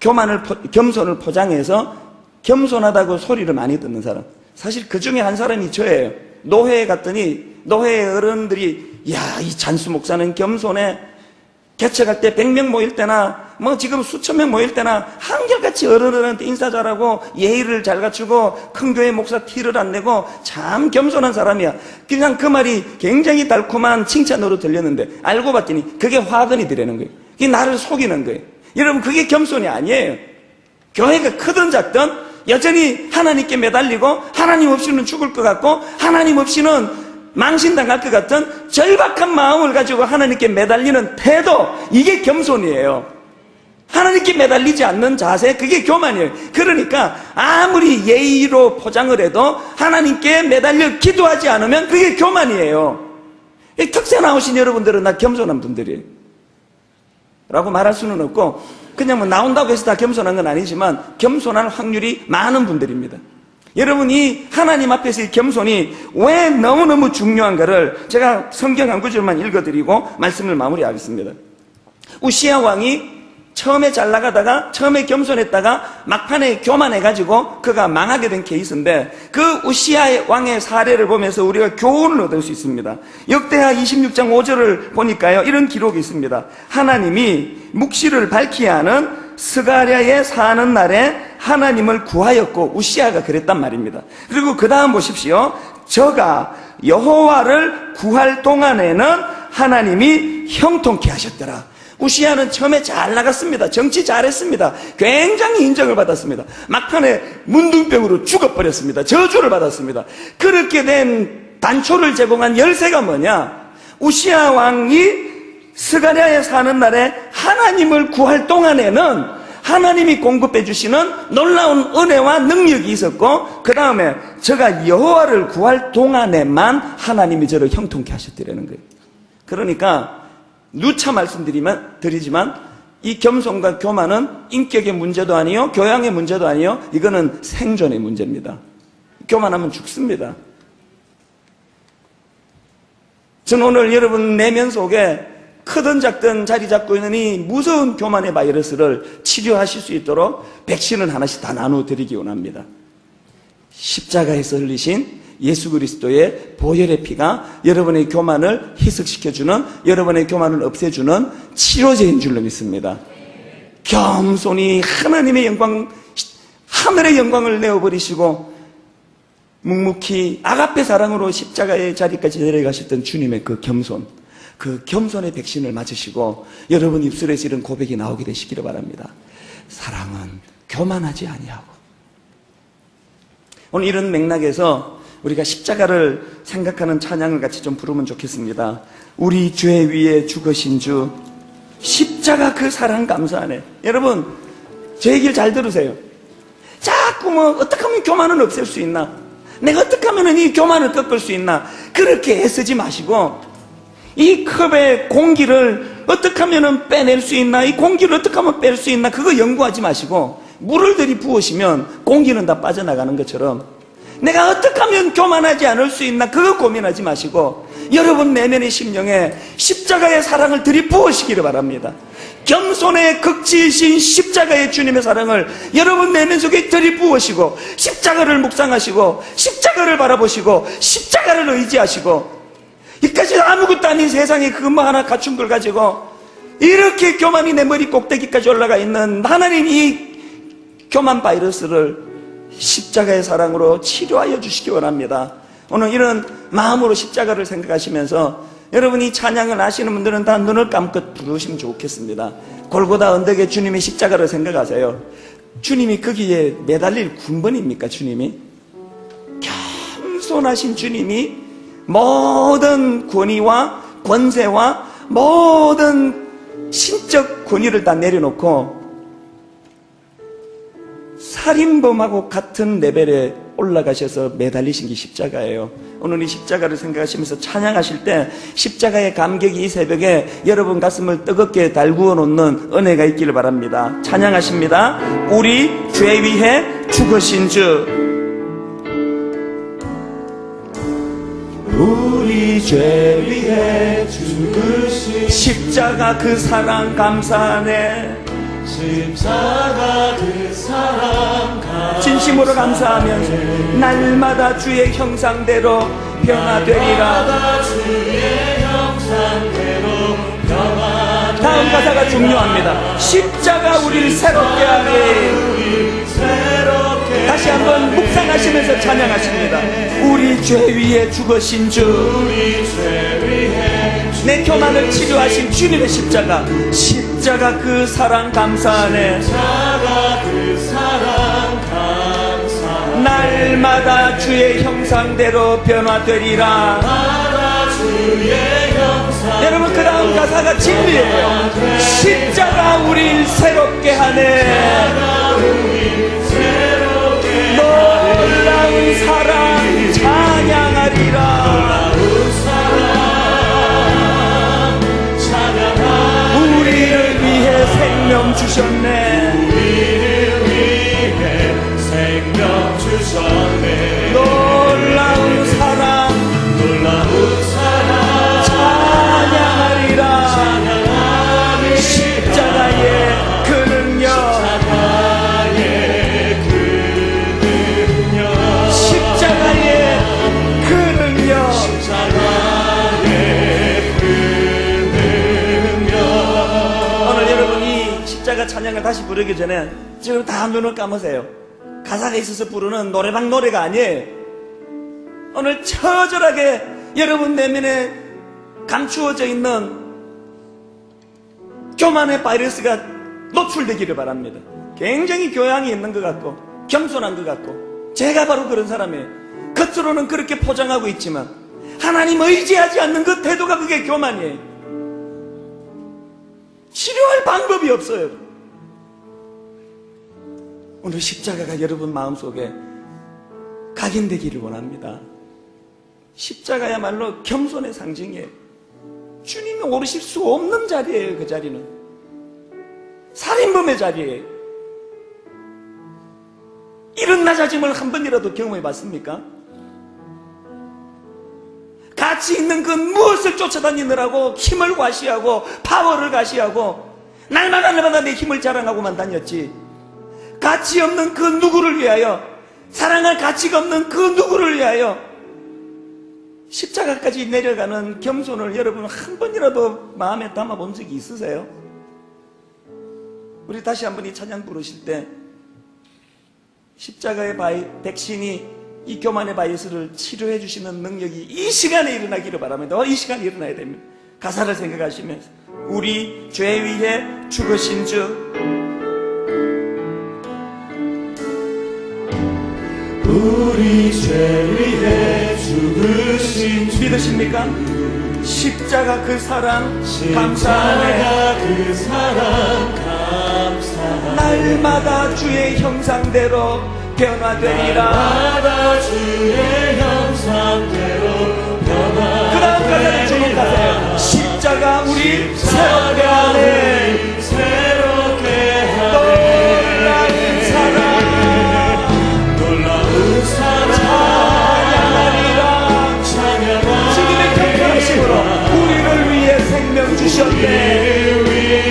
겸손을 포장해서 겸손하다고 소리를 많이 듣는 사람. 사실 그 중에 한 사람이 저예요. 노회에 갔더니 노회 어른들이 야, 이 잔수 목사는 겸손해. 개척할 때 100명 모일 때나 뭐 지금 수천 명 모일 때나 한결같이 어른들한테 인사 잘하고 예의를 잘 갖추고 큰 교회 목사 티를 안 내고 참 겸손한 사람이야. 그냥 그 말이 굉장히 달콤한 칭찬으로 들렸는데 알고 봤더니 그게 화근이더라는 거예요. 그게 나를 속이는 거예요. 여러분, 그게 겸손이 아니에요. 교회가 크든 작든 여전히 하나님께 매달리고 하나님 없이는 죽을 것 같고 하나님 없이는 망신당할 것 같은 절박한 마음을 가지고 하나님께 매달리는 태도, 이게 겸손이에요. 하나님께 매달리지 않는 자세, 그게 교만이에요. 그러니까 아무리 예의로 포장을 해도 하나님께 매달려 기도하지 않으면 그게 교만이에요. 이 특세 나오신 여러분들은 나 겸손한 분들이에요 라고 말할 수는 없고, 그냥 뭐 나온다고 해서 다 겸손한 건 아니지만 겸손할 확률이 많은 분들입니다. 여러분이 하나님 앞에서의 겸손이 왜 너무너무 중요한가를 제가 성경 한 구절만 읽어드리고 말씀을 마무리하겠습니다. 우시야 왕이 처음에 잘 나가다가 처음에 겸손했다가 막판에 교만해가지고 그가 망하게 된 케이스인데, 그 우시야 왕의 사례를 보면서 우리가 교훈을 얻을 수 있습니다. 역대하 26장 5절을 보니까요, 이런 기록이 있습니다. 하나님이 묵시를 밝히게 하는 스가랴에 사는 날에 하나님을 구하였고, 우시야가 그랬단 말입니다. 그리고 그 다음 보십시오. 저가 여호와를 구할 동안에는 하나님이 형통케 하셨더라. 우시야는 처음에 잘 나갔습니다. 정치 잘했습니다. 굉장히 인정을 받았습니다. 막판에 문둥병으로 죽어버렸습니다. 저주를 받았습니다. 그렇게 된 단초를 제공한 열쇠가 뭐냐? 우시야 왕이 스가랴에 사는 날에 하나님을 구할 동안에는 하나님이 공급해 주시는 놀라운 은혜와 능력이 있었고, 그 다음에 저가 여호와를 구할 동안에만 하나님이 저를 형통케 하셨더라는 거예요. 그러니까 누차 말씀드리지만 이 겸손과 교만은 인격의 문제도 아니요, 교양의 문제도 아니요, 이거는 생존의 문제입니다. 교만하면 죽습니다. 저는 오늘 여러분 내면 속에 크든 작든 자리 잡고 있는 이 무서운 교만의 바이러스를 치료하실 수 있도록 백신을 하나씩 다 나누어 드리기 원합니다. 십자가에서 흘리신 예수 그리스도의 보혈의 피가 여러분의 교만을 희석시켜주는, 여러분의 교만을 없애주는 치료제인 줄로 믿습니다. 겸손히 하나님의 영광, 하늘의 영광을 내어버리시고 묵묵히 아가페 사랑으로 십자가의 자리까지 내려가셨던 주님의 그 겸손, 그 겸손의 백신을 맞으시고 여러분 입술에서 이런 고백이 나오게 되시기를 바랍니다. 사랑은 교만하지 아니하고. 오늘 이런 맥락에서 우리가 십자가를 생각하는 찬양을 같이 좀 부르면 좋겠습니다. 우리 죄 위에 죽으신 주, 십자가 그 사랑 감사하네. 여러분, 제 얘기를 잘 들으세요. 자꾸 뭐 어떻게 하면 교만을 없앨 수 있나, 내가 어떻게 하면 이 교만을 꺾을 수 있나, 그렇게 애쓰지 마시고 이 컵의 공기를 어떻게 하면 빼낼 수 있나, 이 공기를 어떻게 하면 뺄 수 있나, 그거 연구하지 마시고 물을 들이부으시면 공기는 다 빠져나가는 것처럼 내가 어떻게 하면 교만하지 않을 수 있나, 그거 고민하지 마시고 여러분 내면의 심령에 십자가의 사랑을 들이부으시기를 바랍니다. 겸손의 극치이신 십자가의 주님의 사랑을 여러분 내면 속에 들이부으시고 십자가를 묵상하시고 십자가를 바라보시고 십자가를 의지하시고, 이까지 아무것도 아닌 세상에 그거 뭐 하나 갖춘 걸 가지고 이렇게 교만이 내 머리 꼭대기까지 올라가 있는 하나님, 이 교만 바이러스를 십자가의 사랑으로 치료하여 주시기 원합니다. 오늘 이런 마음으로 십자가를 생각하시면서 여러분이 찬양을 아시는 분들은 다 눈을 감고 부르시면 좋겠습니다. 골고다 언덕에 주님의 십자가를 생각하세요. 주님이 거기에 매달릴 군번입니까? 주님이 겸손하신 주님이 모든 권위와 권세와 모든 신적 권위를 다 내려놓고 살인범하고 같은 레벨에 올라가셔서 매달리신 게 십자가예요. 오늘 이 십자가를 생각하시면서 찬양하실 때 십자가의 감격이 이 새벽에 여러분 가슴을 뜨겁게 달구어 놓는 은혜가 있기를 바랍니다. 찬양하십니다. 우리 죄 위해 죽으신 주, 우리 죄 위해 죽으신 십자가 그 사랑 감사하네. 십자가 그 사랑 감사하네. 진심으로 감사하면서 날마다 주의 형상대로 변화되리라. 날마다 주의 형상대로 변화되리라. 다음 가사가 중요합니다. 십자가 우리를 새롭게 하네. 다시 한번 묵상하시면서 찬양하십니다. 우리 죄 위에 죽으신 주, 내 교만을 치료하신 주님의 십자가, 십자가 그 사랑 감사하네. 날마다 주의 형상대로 변화되리라. 여러분, 그 다음 가사가 진리예요. 십자가 우릴 새롭게 하네. 놀라운 사랑 찬양하리라. 우리를 위해 생명 주셨네. 놀라운 사랑 찬양하리라. 십자가의 그 능력, 십자가의 그 능력. 오늘 여러분이 십자가 찬양을 다시 부르기 전에 지금 다 눈을 감으세요. 가사가 있어서 부르는 노래방 노래가 아니에요. 오늘 처절하게 여러분 내면에 감추어져 있는 교만의 바이러스가 노출되기를 바랍니다. 굉장히 교양이 있는 것 같고 겸손한 것 같고, 제가 바로 그런 사람이에요. 겉으로는 그렇게 포장하고 있지만 하나님 의지하지 않는 그 태도가 그게 교만이에요. 치료할 방법이 없어요. 오늘 십자가가 여러분 마음속에 각인되기를 원합니다. 십자가야말로 겸손의 상징이에요. 주님이 오르실 수 없는 자리예요. 그 자리는 살인범의 자리예요. 이런 낮아짐을 한 번이라도 경험해 봤습니까? 가치 있는 그 무엇을 쫓아다니느라고 힘을 과시하고 파워를 과시하고 날마다 내 힘을 자랑하고만 다녔지, 가치 없는 그 누구를 위하여, 사랑할 가치가 없는 그 누구를 위하여 십자가까지 내려가는 겸손을 여러분 한 번이라도 마음에 담아본 적이 있으세요? 우리 다시 한번 이 찬양 부르실 때 십자가의 백신이 이 교만의 바이러스를 치료해 주시는 능력이 이 시간에 일어나기를 바랍니다. 이 시간에 일어나야 됩니다. 가사를 생각하시면서 우리 죄 위해 죽으신 주, 우리 죄 위해 죽으신 주, 믿으십니까? 십자가 그 사랑 감사하네. 그 사랑 감사하네. 날마다 주의 형상대로 변화되리라. 날마다 주의 형상대로 변화되리라. 그 다음 가사를 주목하세요. 십자가 우리 새롭게 하네. 새롭게 하네. 놀라운 사랑, 놀라운 사랑 찬양하리라. 찬양하리라. 주님의 경건하심으로 우리를 위해 생명 주셨네. 우리를 위해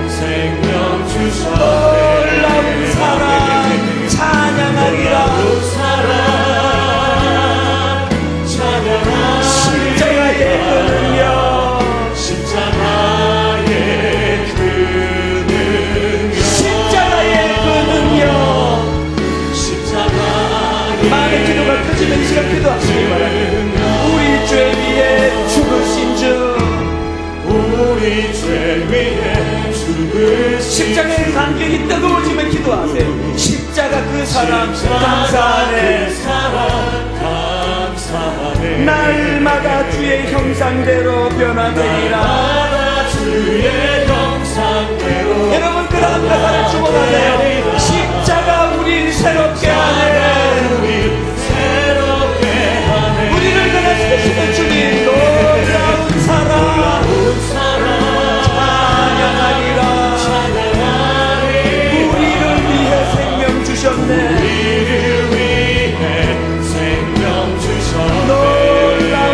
생명 주셨네. 놀라운 사랑 찬양하리라. 놀라운 사랑 찬양하리라. 십자가의 그 능력, 십자가의 그 능력, 십자가의 그 능력. 십자가의 마음의 기도가 커지는 시간 기도하시기 바랍니다. 우리 죄 위에 죽으신 주, 우리 죄 위해 죽으신 십자가의 간격이 뜨거워지면 기도하세요. 십자가 그 사랑 감사하네. 그 사랑 감사하네. 날마다 주의 형상대로 변화되리라. 날마다 주의 형상대로. 여러분 그 다음 가사를 주목하세요. 십자가 우리를 새롭게 하네. 우리 새롭게 하네. 우리를 변화시키시는 주님, 놀라운 사랑 찬양하리라. 우리를 위해 생명 주셨네. 우리를 위해 생명 주셨네. 놀라운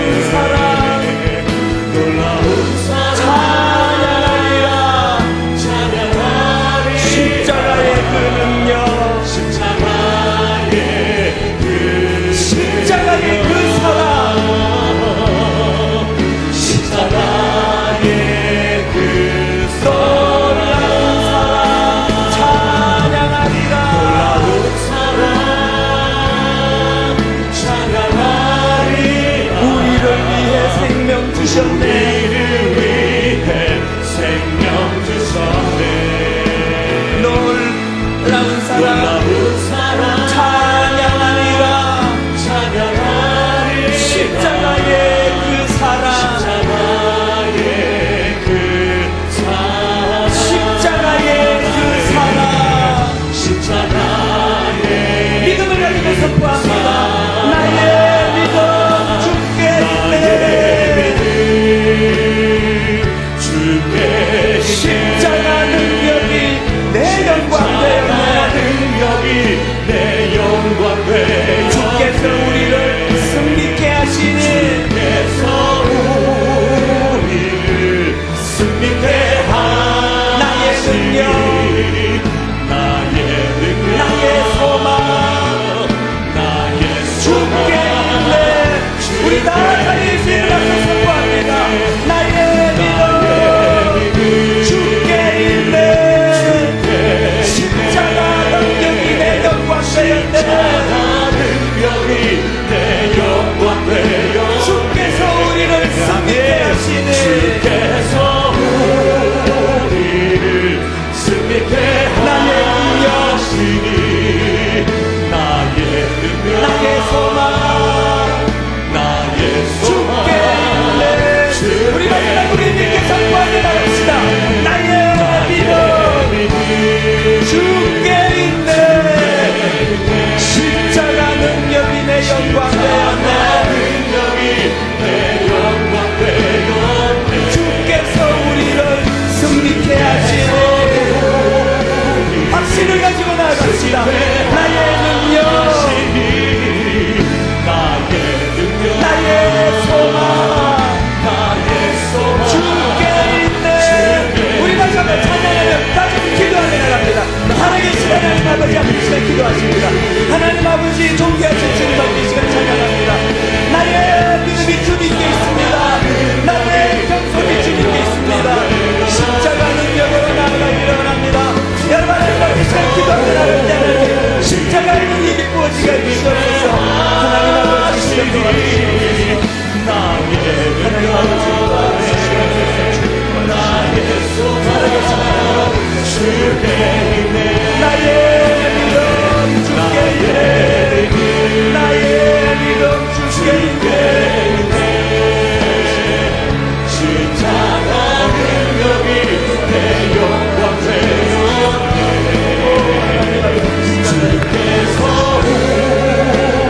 십자가 능력이 내 영광 되었네. 능력이 내 영광 되었네. 주께서 우리를 승리케 하시니 주께서 우리를 승리케 하시니 나의 소망 주께 있네. 우리 다 같이 예수님을 앞에 선포합니다. 나의 믿음 주께 있네. 십자가 능력이 내 영광 되었네. 주께서 우리를 승리케 하시니 주께서 우리를 승리케 하시니 나의 소망 주께 있네. 우리 마지막 우리 믿게 선포하게 나갑시다. 나의 믿음 주께 있네. 십자가 능력이 내 영광 되었네. 주께서 우리를 승리케 하시니 확신을 가지고 나아갑시다. 나의 능력 나의 소망 주께 있네. 우리 다시 한번 찬양하며 다시 기도하며 나갑니다. 살아계신 하나님 아버지 앞에 시간 기도하십니다. 하나님 아버지 존귀하신 주님 앞에 이 시간 찬양합니다. 나의 믿음이 주님께 있습니다. 나의 평소이 주님께 있습니다. 십자가 능력으로 나아가기를 원합니다. 여러분 하나님 앞에 시간 기도하며 나갈 때는 십자가의 능력이 부어지게 해주시옵소서. 하나님 아버지 시간 도와주시옵소서. 하나님 아버지 나의 믿음 주께 있네. 나의 믿음 주께 있네. 십자가 능력이 내 영광 되었네. 주께서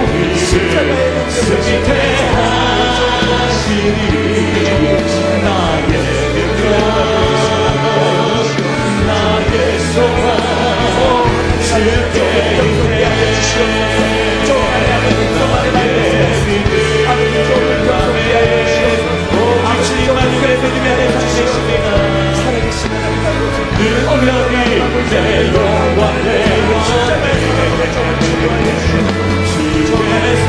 우리를 승리케 하시니 나의 능력 나의 소망 주께 있네. 능력이 내 영광 되었네. 주께서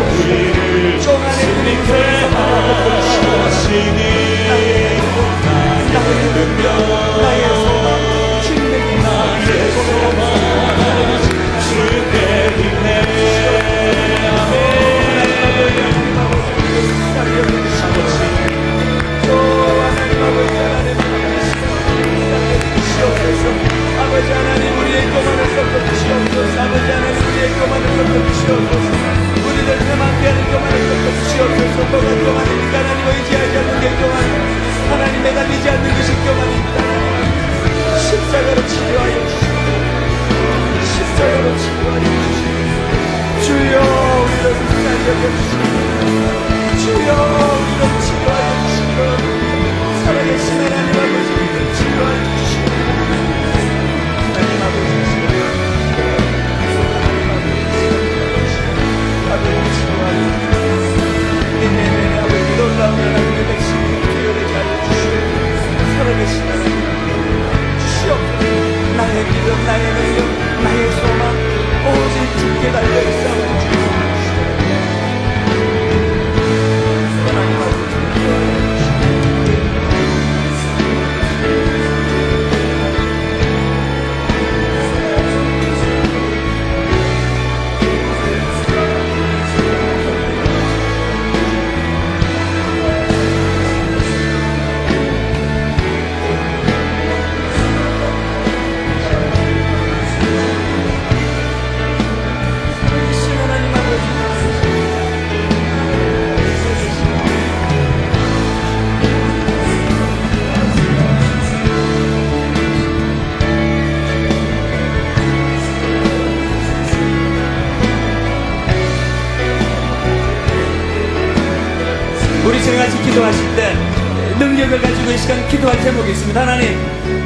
우리를 승리케 하시니 나의 능력 나의 소망 주께 있네. 아버지 하나님 우리의 교만을 꺾어주시옵소서. 아버지 하나님 우리의 교만을 꺾어주시옵소서. 우리를 회망케 하는 교만을 꺾어주시옵소서. 뭐가 교만입니까? 하나님 의지하지 않는 게 교만, 하나님 매달리지 않는 것이 교만입니다. 하나님 십자가로 치료하여 주시옵소서. 십자가로 치료하여 주시옵소서. 주여 우리를 살려여 주시옵소서. 주여 우리를 치료하여 주시옵소서. 살아계신 하나님 아버지 우리를 치료하여 주시옵소서. 하나님 아버지 아버지 치료하여 주시옵소서. 내내 아버지 놀라운 하나님의 백성이 되어내게 하여 주시옵소서. 살아계신 하나님 주시옵소서. 나의 믿음 나의 능력 나의 소망 오직 주께 달려있사옵소서. 하나님 아버지 우리 지금 같이 기도하실 때 능력을 가지고 이 시간 기도할 제목이 있습니다. 하나님,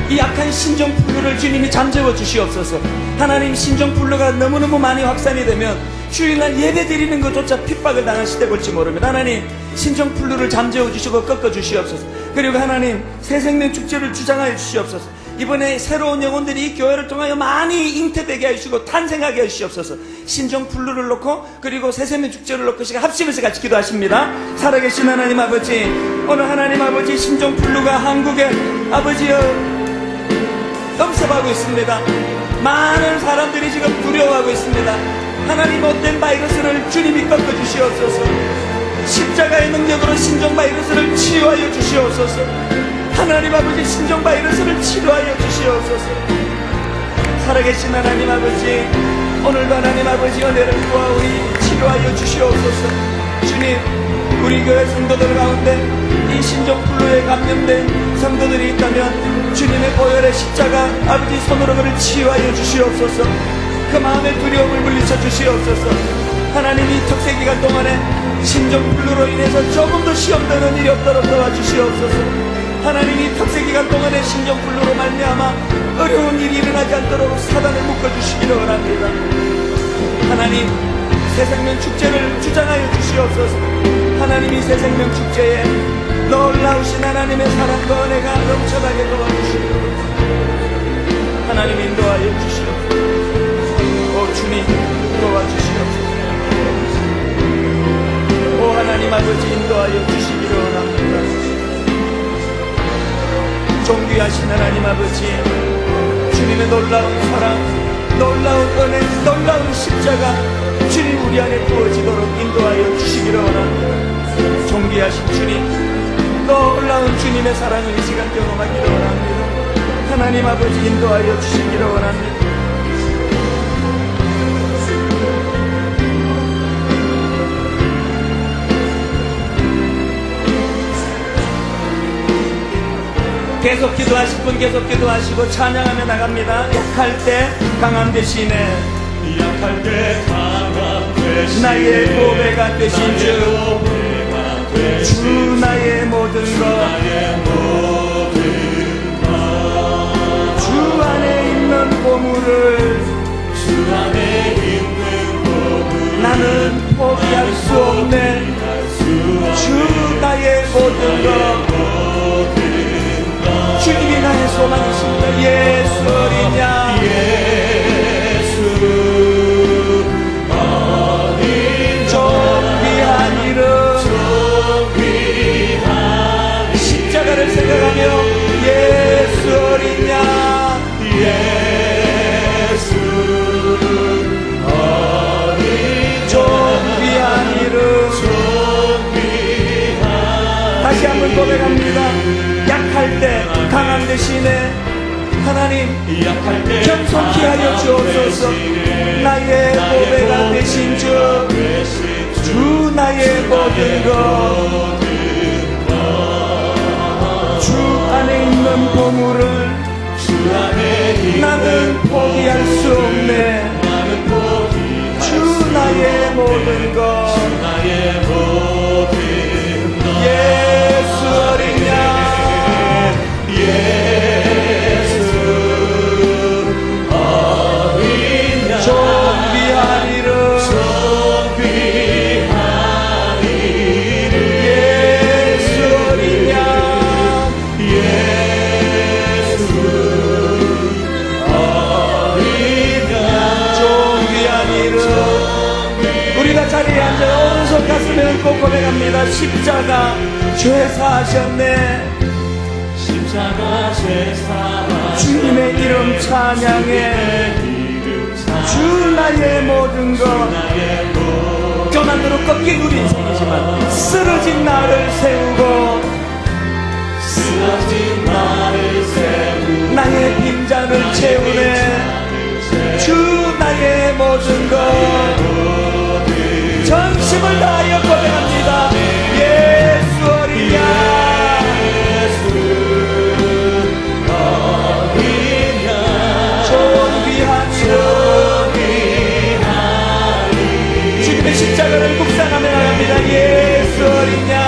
이 약한 신종플루를 주님이 잠재워 주시옵소서. 하나님, 신종플루가 너무너무 많이 확산이 되면 주일날 예배 드리는 것조차 핍박을 당할 시대가 올지 모릅니다. 하나님, 신종플루를 잠재워 주시고 꺾어 주시옵소서. 그리고 하나님, 새생명 축제를 주장하여 주시옵소서. 이번에 새로운 영혼들이 이 교회를 통하여 많이 잉태되게 하시고 탄생하게 하시옵소서. 신종플루를 놓고 그리고 새생명 축제를 놓고 시간 합심해서 같이 기도하십니다. 살아계신 하나님 아버지, 오늘 하나님 아버지, 신종플루가 한국에 아버지여 넘쳐가고 있습니다. 많은 사람들이 지금 두려워하고 있습니다. 하나님, 못된 바이러스를 주님이 꺾어주시옵소서. 십자가의 능력으로 신종바이러스를 치유하여 주시옵소서. 하나님 아버지, 신종바이러스를 치료하여 주시옵소서. 살아계신 하나님 아버지, 오늘도 하나님 아버지 은혜를 구하오니 치료하여 주시옵소서. 주님, 우리 교회 성도들 가운데 이 신종플루에 감염된 성도들이 있다면 주님의 보혈의 십자가 아버지 손으로 그를 치유하여 주시옵소서. 그 마음의 두려움을 물리쳐 주시옵소서. 하나님, 이 특세기간 동안에 신종플루로 인해서 조금 더 시험 되는 일이 없도록 도와주시옵소서. 하나님, 이 특세기간 동안에 신종플루로 말미암아 어려운 일이 일어나지 않도록 사단을 묶어주시기를 원합니다. 하나님, 새생명 축제를 주장하여 주시옵소서. 하나님, 이 새생명 축제에 놀라우신 하나님의 사랑과 은혜가 넘쳐나게 도와주시기를 원합니다. 하나님, 인도하여 주시옵소서. 오 주님, 도와주시옵소서. 오 하나님 아버지, 인도하여 주시기를 원합니다. 존귀하신 하나님 아버지, 주님의 놀라운 사랑, 놀라운 은혜, 놀라운 십자가 주님 우리 안에 부어지도록 인도하여 주시기를 원합니다. 존귀하신 주님, 놀라운 주님의 사랑을 이 시간 경험하기를 원합니다. 하나님 아버지, 인도하여 주시기를 원합니다. 계속 기도하실 분 계속 기도하시고 찬양하며 나갑니다. 약할 때 강함 대신에, 약할 때 강함 대신에 나의 보배가 되신 주 나의 모든 것, 주 안에 있는 보물을 나는 포기할 수 없네. 주 나의 모든 것, 주님이 나의 소망이십니다. 예수 어린 양, 존귀한 이름, 십자가를 생각하며 예수 어린 양, 존귀한 이름. 다시 한번 고백합니다. 약할 때 강함 대신에 하나님, 겸손히 하여 주옵소서. 나의 보배가 되신 주 나의 모든 것, 주 안에 있는 보물을 나는 포기할 수 없네. 주 나의 모든 것, 예수 어린 양, 존귀한 이름, 예수 어린 양, 존귀한 이름. 우리가 자리에 앉아 오른손 가슴에 얹고 고백합니다. 십자가 죄사하셨네. 주님의 이름 찬양해. 주 나의 모든 것, 교만으로 꺾인 우리 인생이지만 쓰러진 나를 세우고 나의 빈잔을 채우네. 주 나의 모든 것, 전심을 다하여 고백합니다. 예수 어린 양, 주님의 십자가를 묵상하며 나갑니다. 예수 어린 양,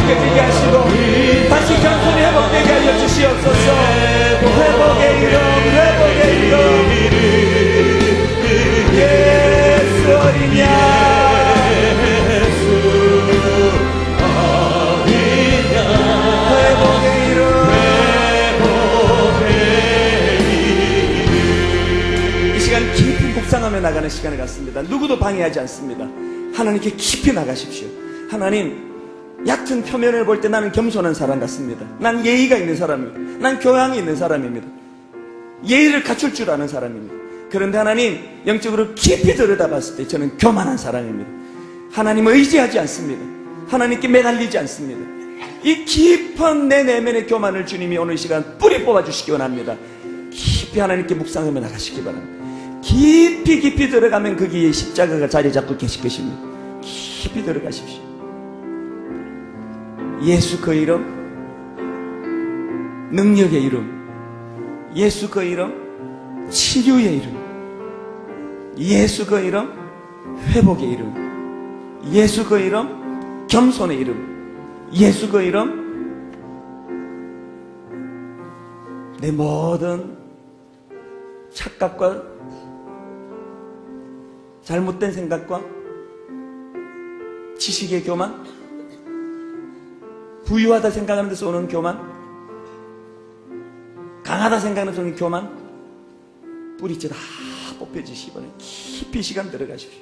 느껴지게 하시고 다시 겸손히 회복되게 하여 주시옵소서. 회복의 이름, 회복의 이름, 예수 어린 양. 회복의 이름. 이 시간 깊이 묵상하며 나가는 시간을 갖습니다. 누구도 방해하지 않습니다. 하나님께 깊이 나가십시오. 하나님, 얕은 표면을 볼 때 나는 겸손한 사람 같습니다. 난 예의가 있는 사람입니다. 난 교양이 있는 사람입니다. 예의를 갖출 줄 아는 사람입니다. 그런데 하나님, 영적으로 깊이 들여다봤을 때 저는 교만한 사람입니다. 하나님을 의지하지 않습니다. 하나님께 매달리지 않습니다. 이 깊은 내 내면의 교만을 주님이 오늘 이 시간 뿌리 뽑아주시기 원합니다. 깊이 하나님께 묵상하며 나가시기 바랍니다. 깊이 깊이 들어가면 거기에 십자가가 자리 잡고 계실 것입니다. 깊이 들어가십시오. 예수 그 이름, 능력의 이름, 예수 그 이름, 치유의 이름, 예수 그 이름, 회복의 이름, 예수 그 이름, 겸손의 이름, 예수 그 이름, 내 모든 착각과 잘못된 생각과 지식의 교만, 부유하다 생각하는 데서 오는 교만, 강하다 생각하는 데서 오는 교만, 뿌리째 다 뽑혀지시기 바랍니다. 깊이 시간 들어가십시오.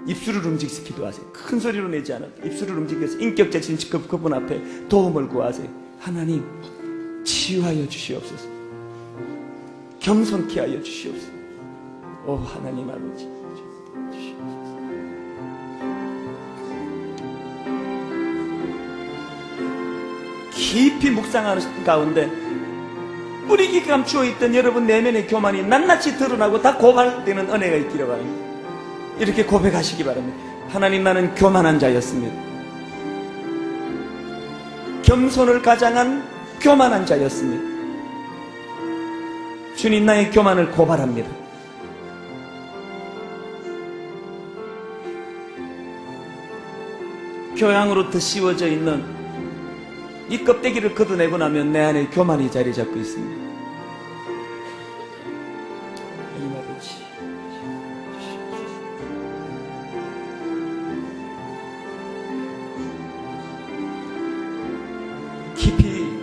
입술을 움직여서 기도하세요. 큰 소리로 내지 않아도 입술을 움직여서 인격자신 그분 앞에 도움을 구하세요. 하나님, 치유하여 주시옵소서. 겸손케 하여 주시옵소서. 오 하나님 아버지, 깊이 묵상하는 가운데 뿌리 깊게 감추어 있던 여러분 내면의 교만이 낱낱이 드러나고 다 고발되는 은혜가 있기를 바랍니다. 이렇게 고백하시기 바랍니다. 하나님, 나는 교만한 자였습니다. 겸손을 가장한 교만한 자였습니다. 주님, 나의 교만을 고발합니다. 교양으로부터 씌워져 있는 이 껍데기를 걷어내고 나면 내 안에 교만이 자리 잡고 있습니다. 하나님 아버지,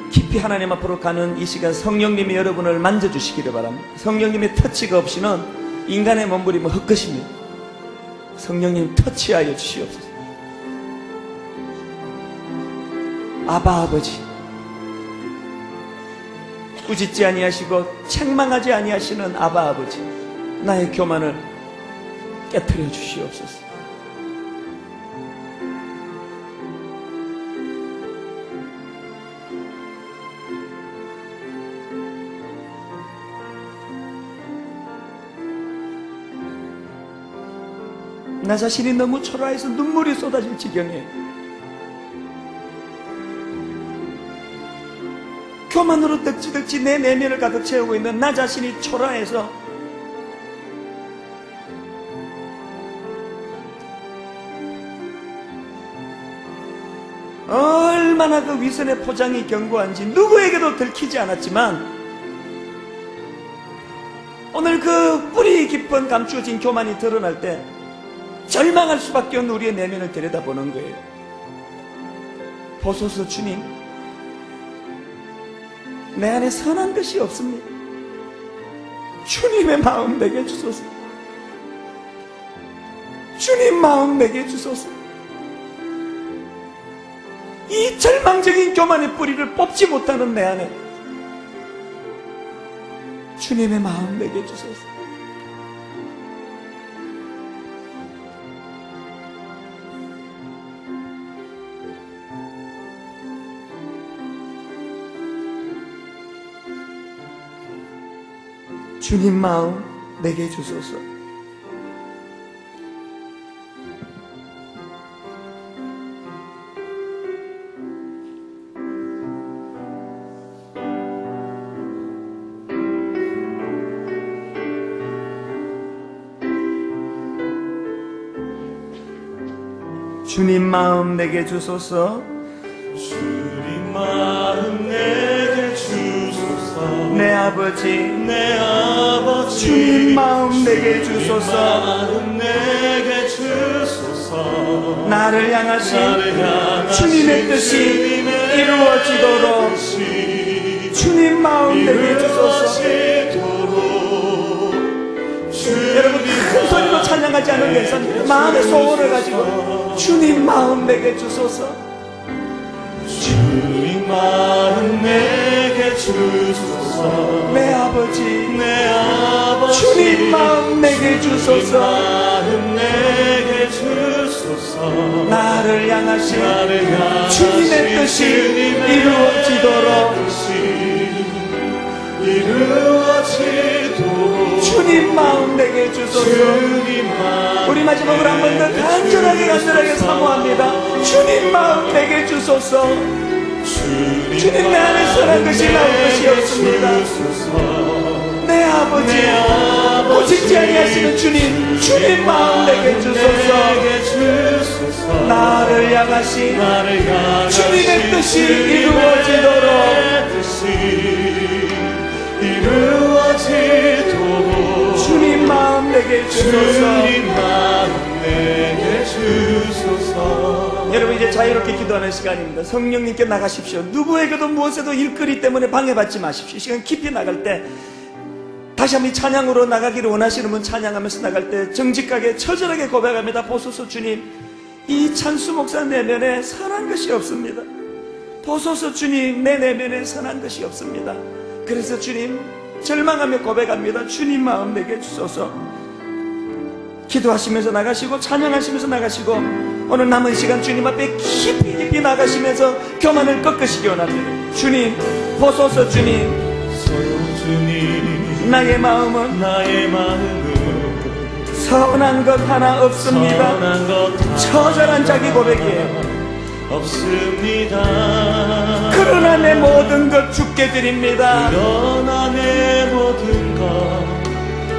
깊이 하나님 앞으로 가는 이 시간 성령님이 여러분을 만져주시기를 바랍니다. 성령님의 터치가 없이는 인간의 몸부림은 헛것입니다. 성령님 터치하여 주시옵소서. 아바 아버지, 꾸짖지 아니하시고 책망하지 아니하시는 아바 아버지, 나의 교만을 깨트려 주시옵소서. 나 자신이 너무 초라해서 눈물이 쏟아질 지경에 교만으로 덕지덕지 내 내면을 가득 채우고 있는 나 자신이 초라해서 얼마나 그 위선의 포장이 견고한지 누구에게도 들키지 않았지만 오늘 그 뿌리 깊은 감추어진 교만이 드러날 때 절망할 수밖에 없는 우리의 내면을 들여다보는 거예요. 보소서 주님, 내 안에 선한 것이 없습니다. 주님의 마음 내게 주소서. 주님 마음 내게 주소서. 이 절망적인 교만의 뿌리를 뽑지 못하는 내 안에 주님의 마음 내게 주소서. 주님 마음 내게 주소서. 주님 마음 내게 주소서. 주님 마음 내게 주소서. 내 아버지 내 아버지 주님 마음 내게 주소서. 마음 내게 주소서. 나를 향하신 주님의 뜻이 이루어지도록 주님 마음 내게 주소서. 여러분 큰 소리로 찬양하지 않은 데선 마음의 소원을 가지고 주님 마음 내게 주소서. 주님 마음 내게 주소서. 내 아버지 내 아버지 주님 마음 내게 주소서. 마음 내게 주소서. 나를 향하신 주님의 뜻이 이루어지도록 주님 마음 내게 주소서. 우리 마지막으로 한 번 더 간절하게 사모합니다. 주님 마음 내게 주소서. 주님 내 안에 선한 것이 나올 것이 없습니다. 내 아버지 고집지 아니하시는 주님 마음 내게 주소서. 나를 향하신 주님의 뜻이 이루어지도록 주님 마음 내게 주소서. 여러분 이제 자유롭게 기도하는 시간입니다. 성령님께 나가십시오. 누구에게도 무엇에도 일거리 때문에 방해받지 마십시오. 이 시간 깊이 나갈 때 다시 한번 이 찬양으로 나가기를 원하시는 분 찬양하면서 나갈 때 정직하게 처절하게 고백합니다. 보소서 주님, 이 찬수 목사 내면에 선한 것이 없습니다. 보소서 주님, 내 내면에 선한 것이 없습니다. 그래서 주님 절망하며 고백합니다. 주님 마음 내게 주소서. 기도하시면서 나가시고 찬양하시면서 나가시고 오늘 남은 시간 주님 앞에 깊이 나가시면서 교만을 꺾으시기 원합니다. 주님 보소서. 주님 나의 마음은 선한 것 하나 없습니다. 처절한 자기 고백이에요. 없습니다. 그러나 내 모든 것 주께 드립니다. 그러나 내 모든 것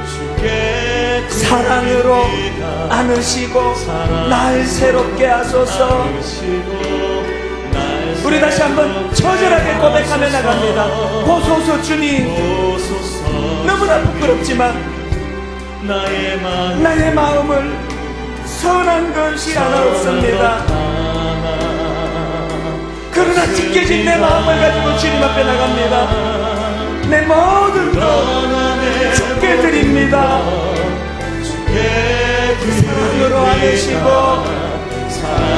주께 사랑으로 드립니다. 안으시고 날 새롭게 하소서. 우리 다시 한번 처절하게 고백하며 나갑니다. 보소서 주님, 너무나 부끄럽지만 나의 마음을 선한 것이 하나 없습니다. 그러나 찢겨진 내 마음을 가지고 주님 앞에 나갑니다. 내 모든 것 주께 드립니다. 사랑으로 안으시고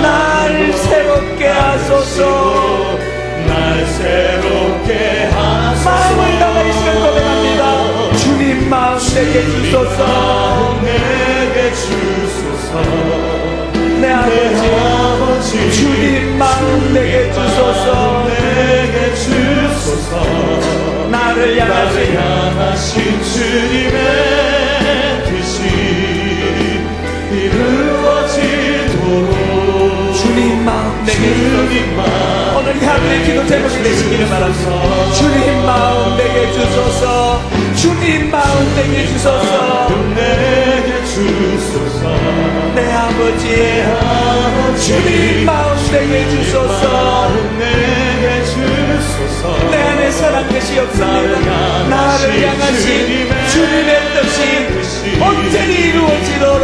날 새롭게 하소서. 마음을 다가 이 시간 고백합니다. 주님 마음 내게 주소서. 내 아버지 주님 마음 내게 주소서. 나를 향하신 주님의 뜻이 이루어지도록 주님 마음 내게 주소서. 오늘 이 하루의 기도 제목이 되시기를 바랍니다. 주님 마음 내게 주소서. 주님 마음 내게 주소서. 내게 주소서. 내 아버지 주님 마음 내게 주소서. 내게 주소서. 내 안에 선한 것이 없습니다. 나를 향하신 주님의 뜻이 온전히 이루어지도록